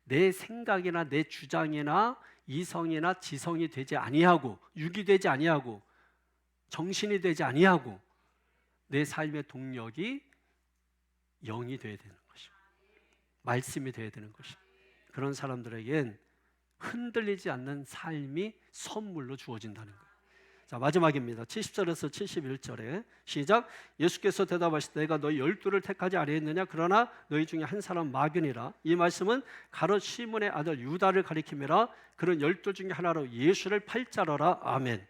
내 생각이나 내 주장이나 이성이나 지성이 되지 아니하고, 육이 되지 아니하고, 정신이 되지 아니하고, 내 삶의 동력이 영이 되어야 되는 것입니다. 말씀이 되어야 되는 것입니다. 그런 사람들에겐 흔들리지 않는 삶이 선물로 주어진다는 거예요. 자, 마지막입니다. 70절에서 71절에 시작. 예수께서 대답하시되 내가 너희 12를 택하지 아니했느냐? 그러나 너희 중에 한 사람 마귀니라. 이 말씀은 가롯 시몬의 아들 유다를 가리킴이라. 그런 12 중에 하나로 예수를 팔자러라. 아멘.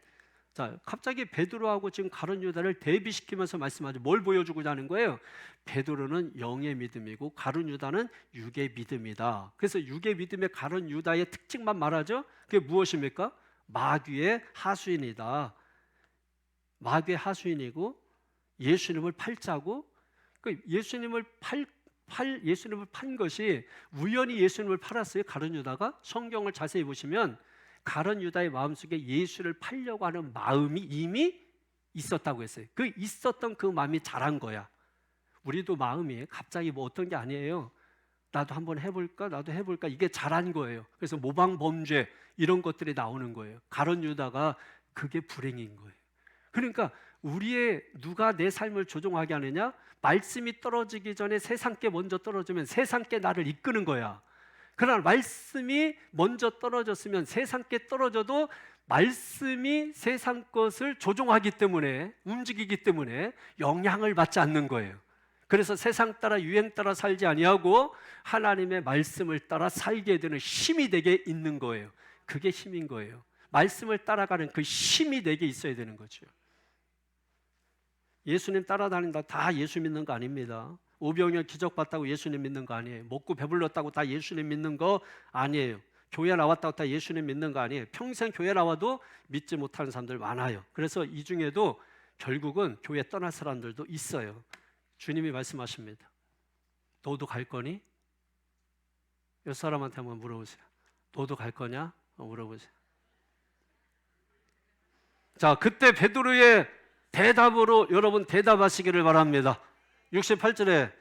자, 갑자기 베드로하고 지금 가룟 유다를 대비시키면서 말씀하죠. 뭘 보여주고자 하는 거예요? 베드로는 영의 믿음이고 가룟 유다는 육의 믿음이다. 그래서 육의 믿음의 가룟 유다의 특징만 말하죠. 그게 무엇입니까? 마귀의 하수인이다. 마귀의 하수인이고 예수님을 팔자고, 예수님을 판 것이 우연히 예수님을 팔았어요. 가룟 유다가. 성경을 자세히 보시면 가룟 유다의 마음속에 예수를 팔려고 하는 마음이 이미 있었다고 했어요. 그 있었던 그 마음이 자란 거야. 우리도 마음이 갑자기 뭐 어떤 게 아니에요. 나도 한번 해볼까? 나도 해볼까? 이게 자란 거예요. 그래서 모방 범죄 이런 것들이 나오는 거예요. 가룟 유다가 그게 불행인 거예요. 그러니까 누가 내 삶을 조종하게 하느냐? 말씀이 떨어지기 전에 세상께 먼저 떨어지면 세상께 나를 이끄는 거야. 그러나 말씀이 먼저 떨어졌으면 세상께 떨어져도 말씀이 세상 것을 조종하기 때문에, 움직이기 때문에 영향을 받지 않는 거예요. 그래서 세상 따라 유행 따라 살지 아니하고 하나님의 말씀을 따라 살게 되는 힘이 내게 있는 거예요. 그게 힘인 거예요. 말씀을 따라가는 그 힘이 내게 있어야 되는 거죠. 예수님 따라다닌다 다 예수 믿는 거 아닙니다. 오병이어 기적 봤다고 예수님 믿는 거 아니에요. 먹고 배불렀다고 다 예수님 믿는 거 아니에요. 교회 나왔다고 다 예수님 믿는 거 아니에요. 평생 교회 나와도 믿지 못하는 사람들 많아요. 그래서 이 중에도 결국은 교회 떠날 사람들도 있어요. 주님이 말씀하십니다. 너도 갈 거니? 이 사람한테 한번 물어보세요. 너도 갈 거냐? 물어보세요. 자, 그때 베드로의 대답으로 여러분 대답하시기를 바랍니다. 68절에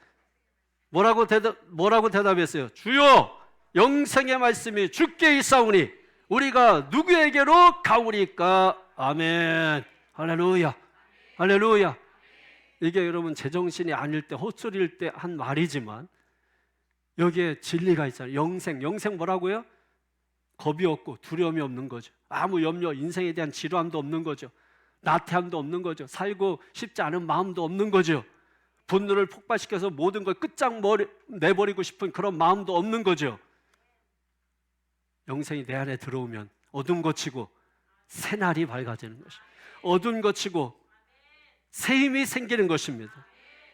뭐라고 대답했어요? 주여, 영생의 말씀이 주께 있사오니 우리가 누구에게로 가오리까? 아멘. 할렐루야. 할렐루야. 이게 여러분 제정신이 아닐 때, 헛소리일 때 한 말이지만 여기에 진리가 있잖아요. 영생 뭐라고요? 겁이 없고 두려움이 없는 거죠. 아무 염려, 인생에 대한 지루함도 없는 거죠. 나태함도 없는 거죠. 살고 싶지 않은 마음도 없는 거죠. 분노를 폭발시켜서 모든 걸 내버리고 싶은 그런 마음도 없는 거죠. 영생이 내 안에 들어오면 어둠 거치고 새날이 밝아지는 것입니다. 어두운 것 치고 새 힘이 생기는 것입니다.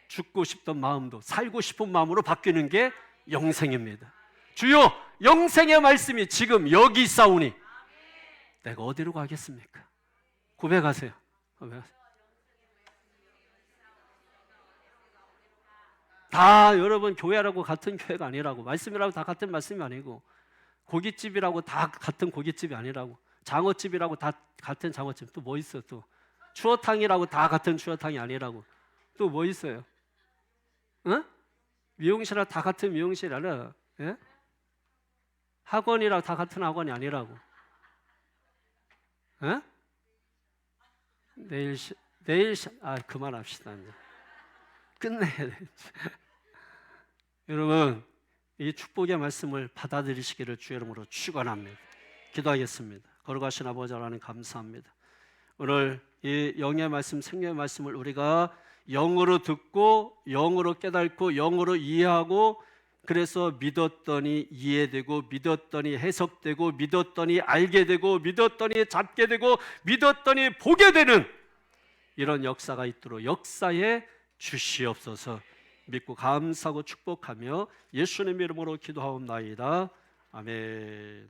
죽고 싶던 마음도 살고 싶은 마음으로 바뀌는 게 영생입니다. 주여, 영생의 말씀이 지금 여기 있사오니 내가 어디로 가겠습니까? 고백하세요. 고백하세요. 다 여러분 교회라고 같은 교회가 아니라고, 말씀이라고 다 같은 말씀이 아니고, 고깃집이라고 다 같은 고깃집이 아니라고, 장어집이라고 다 같은 장어집. 또 뭐 있어? 또 추어탕이라고 다 같은 추어탕이 아니라고. 또 뭐 있어요? 어? 미용실이랑 다 같은 미용실이 아니라, 예? 학원이랑 다 같은 학원이 아니라고. 예? 그만합시다. 이제. 끝내야 돼. 여러분, 이 축복의 말씀을 받아들이시기를 주의 이름으로 축원합니다. 기도하겠습니다. 거룩하신 아버지 하나님 감사합니다. 오늘 이 영의 말씀, 생명의 말씀을 우리가 영으로 듣고 영으로 깨닫고 영으로 이해하고, 그래서 믿었더니 이해되고 믿었더니 해석되고 믿었더니 알게 되고 믿었더니 잡게 되고 믿었더니 보게 되는 이런 역사가 있도록 역사에 주시옵소서. 믿고 감사하고 축복하며 예수님의 이름으로 기도하옵나이다. 아멘.